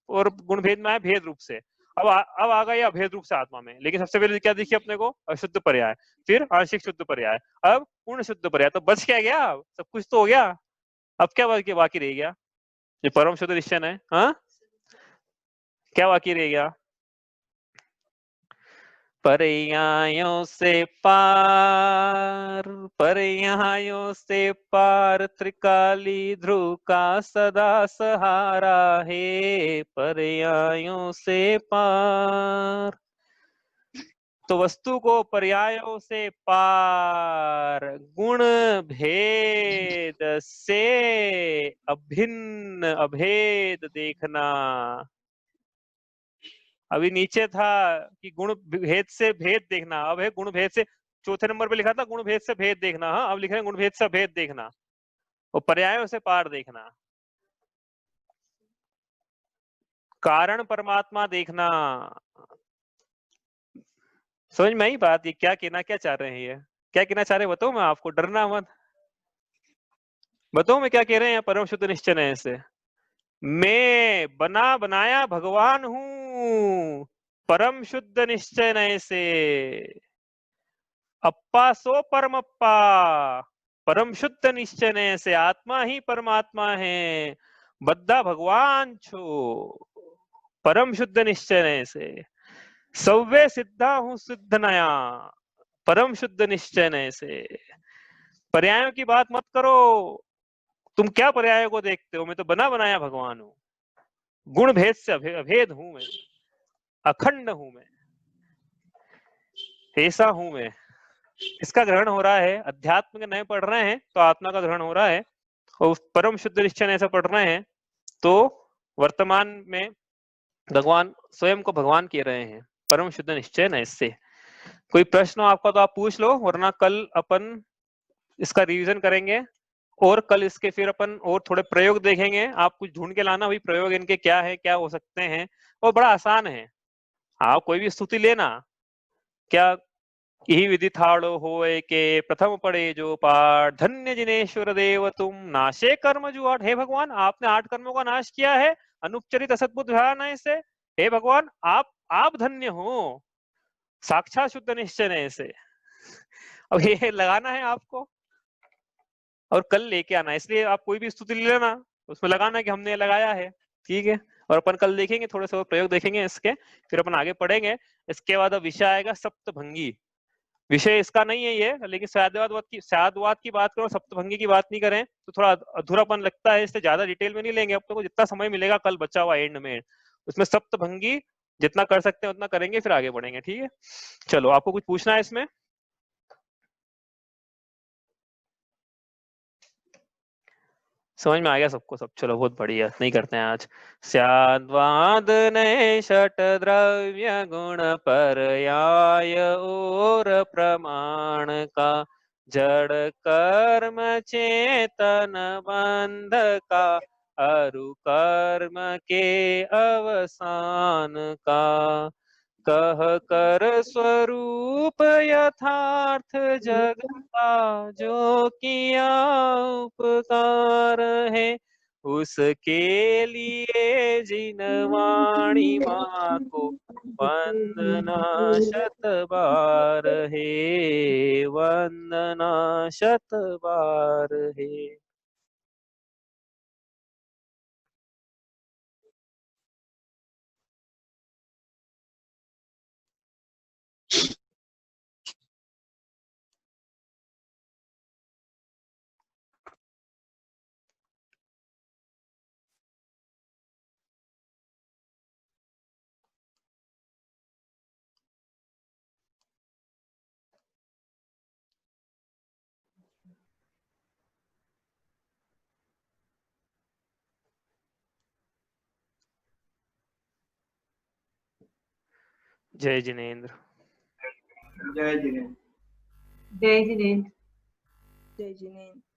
और गुण भेद में आए भेद रूप से। अब आ गया अभेद रूप से आत्मा में। लेकिन सबसे पहले क्या दिखी अपने को? अशुद्ध पर्याय, फिर आंशिक शुद्ध पर्याय, अब पूर्ण शुद्ध पर्याय। तो बच क्या गया? सब कुछ तो हो गया, अब क्या बाकी रह गया? ये परम शुद्ध निश्चय है। हाँ, क्या बाकी रह गया? पर्यायों से पार, पर्यायों से पार, त्रिकाली ध्रुव का सदा सहारा है, पर्यायों से पार। तो वस्तु को पर्यायों से पार, गुण भेद से अभिन्न अभेद देखना। अभी नीचे था कि गुण भेद से भेद देखना, अब है गुण भेद से, चौथे नंबर पे लिखा था गुण भेद से भेद देखना। हाँ, अब लिख रहे हैं गुण भेद से भेद देखना, और पर्यायों से पार देखना, कारण परमात्मा देखना। समझ में आई बात? ये क्या चाह रहे हैं? ये क्या कहना चाह रहे हैं? बताओ, मैं आपको, डरना मत, बताओ मैं क्या कह रहे हैं। परम शुद्ध निश्चय है से, मैं बनाया भगवान हूं, परम शुद्ध निश्चय नय से। अप्पा सो परमप्पा, परम शुद्ध निश्चय से आत्मा ही परमात्मा है, बद्धा भगवान छो। परम शुद्ध निश्चय से, सव्य सिद्धा हूँ सिद्ध नया, परम शुद्ध निश्चय से। पर्यायों की बात मत करो, तुम क्या पर्यायों को देखते हो, मैं तो बना बनाया भगवान हूँ, गुण भेद से अभेद हूं मैं, अखंड हूं मैं, ऐसा हूं मैं। इसका ग्रहण हो रहा है, अध्यात्म के नए पढ़ रहे हैं तो आत्मा का ग्रहण हो रहा है, और परम शुद्ध निश्चय ऐसा पढ़ रहे हैं तो वर्तमान में भगवान स्वयं को भगवान कह रहे हैं, परम शुद्ध निश्चय न। इससे कोई प्रश्न हो आपका तो आप पूछ लो, वरना कल अपन इसका रिवीजन करेंगे और कल इसके फिर अपन और थोड़े प्रयोग देखेंगे। आप कुछ ढूंढ के लाना, भाई प्रयोग इनके क्या है, क्या हो सकते हैं, और बड़ा आसान है। आप कोई भी स्तुति लेना, क्या यही विधि थाड़ो होए के प्रथम पढ़े जो पाठ, धन्य जिनेश्वर देव तुम नाशे कर्म जुआट। हे भगवान, आपने 8 कर्मों का नाश किया है, अनुपचरित असद्भुत ध्यान से। हे भगवान, आप धन्य हो, साक्षात शुद्ध निश्चय से। अब ये लगाना है आपको और कल लेके आना, इसलिए आप कोई भी स्तुति ले लेना, उसमें लगाना कि हमने लगाया है, ठीक है। और अपन कल देखेंगे, थोड़े से और प्रयोग देखेंगे इसके, फिर अपन आगे पढ़ेंगे। इसके बाद अब विषय आएगा सप्तभंगी। विषय इसका नहीं है ये, लेकिन साधवाद की बात करो, सप्तभंगी की बात नहीं करें तो थोड़ा अधूरापन लगता है, इससे ज्यादा डिटेल में नहीं लेंगे। अब तो जितना समय मिलेगा कल बचा हुआ एंड में, उसमें सप्तभंगी जितना कर सकते हैं उतना करेंगे, फिर आगे बढ़ेंगे, ठीक है। चलो, आपको कुछ पूछना है इसमें? समझ में आ गया सबको? सब चलो, बहुत बढ़िया। नहीं करते हैं आज। स्याद्वाद नए षट द्रव्य गुण पर्याय और प्रमाण का, जड़ कर्म चेतन बंध का, अरु कर्म के अवसान का, कह कर स्वरूप यथार्थ जगता, जो किया उपकार है उसके लिए जिन वाणी माँ को वंदना शत बार है, वंदना शत बार है। जय जिनेन्द्र। जय जिनेन्द्र। जय जिनेन्द्र। जय जिनेन्द्र।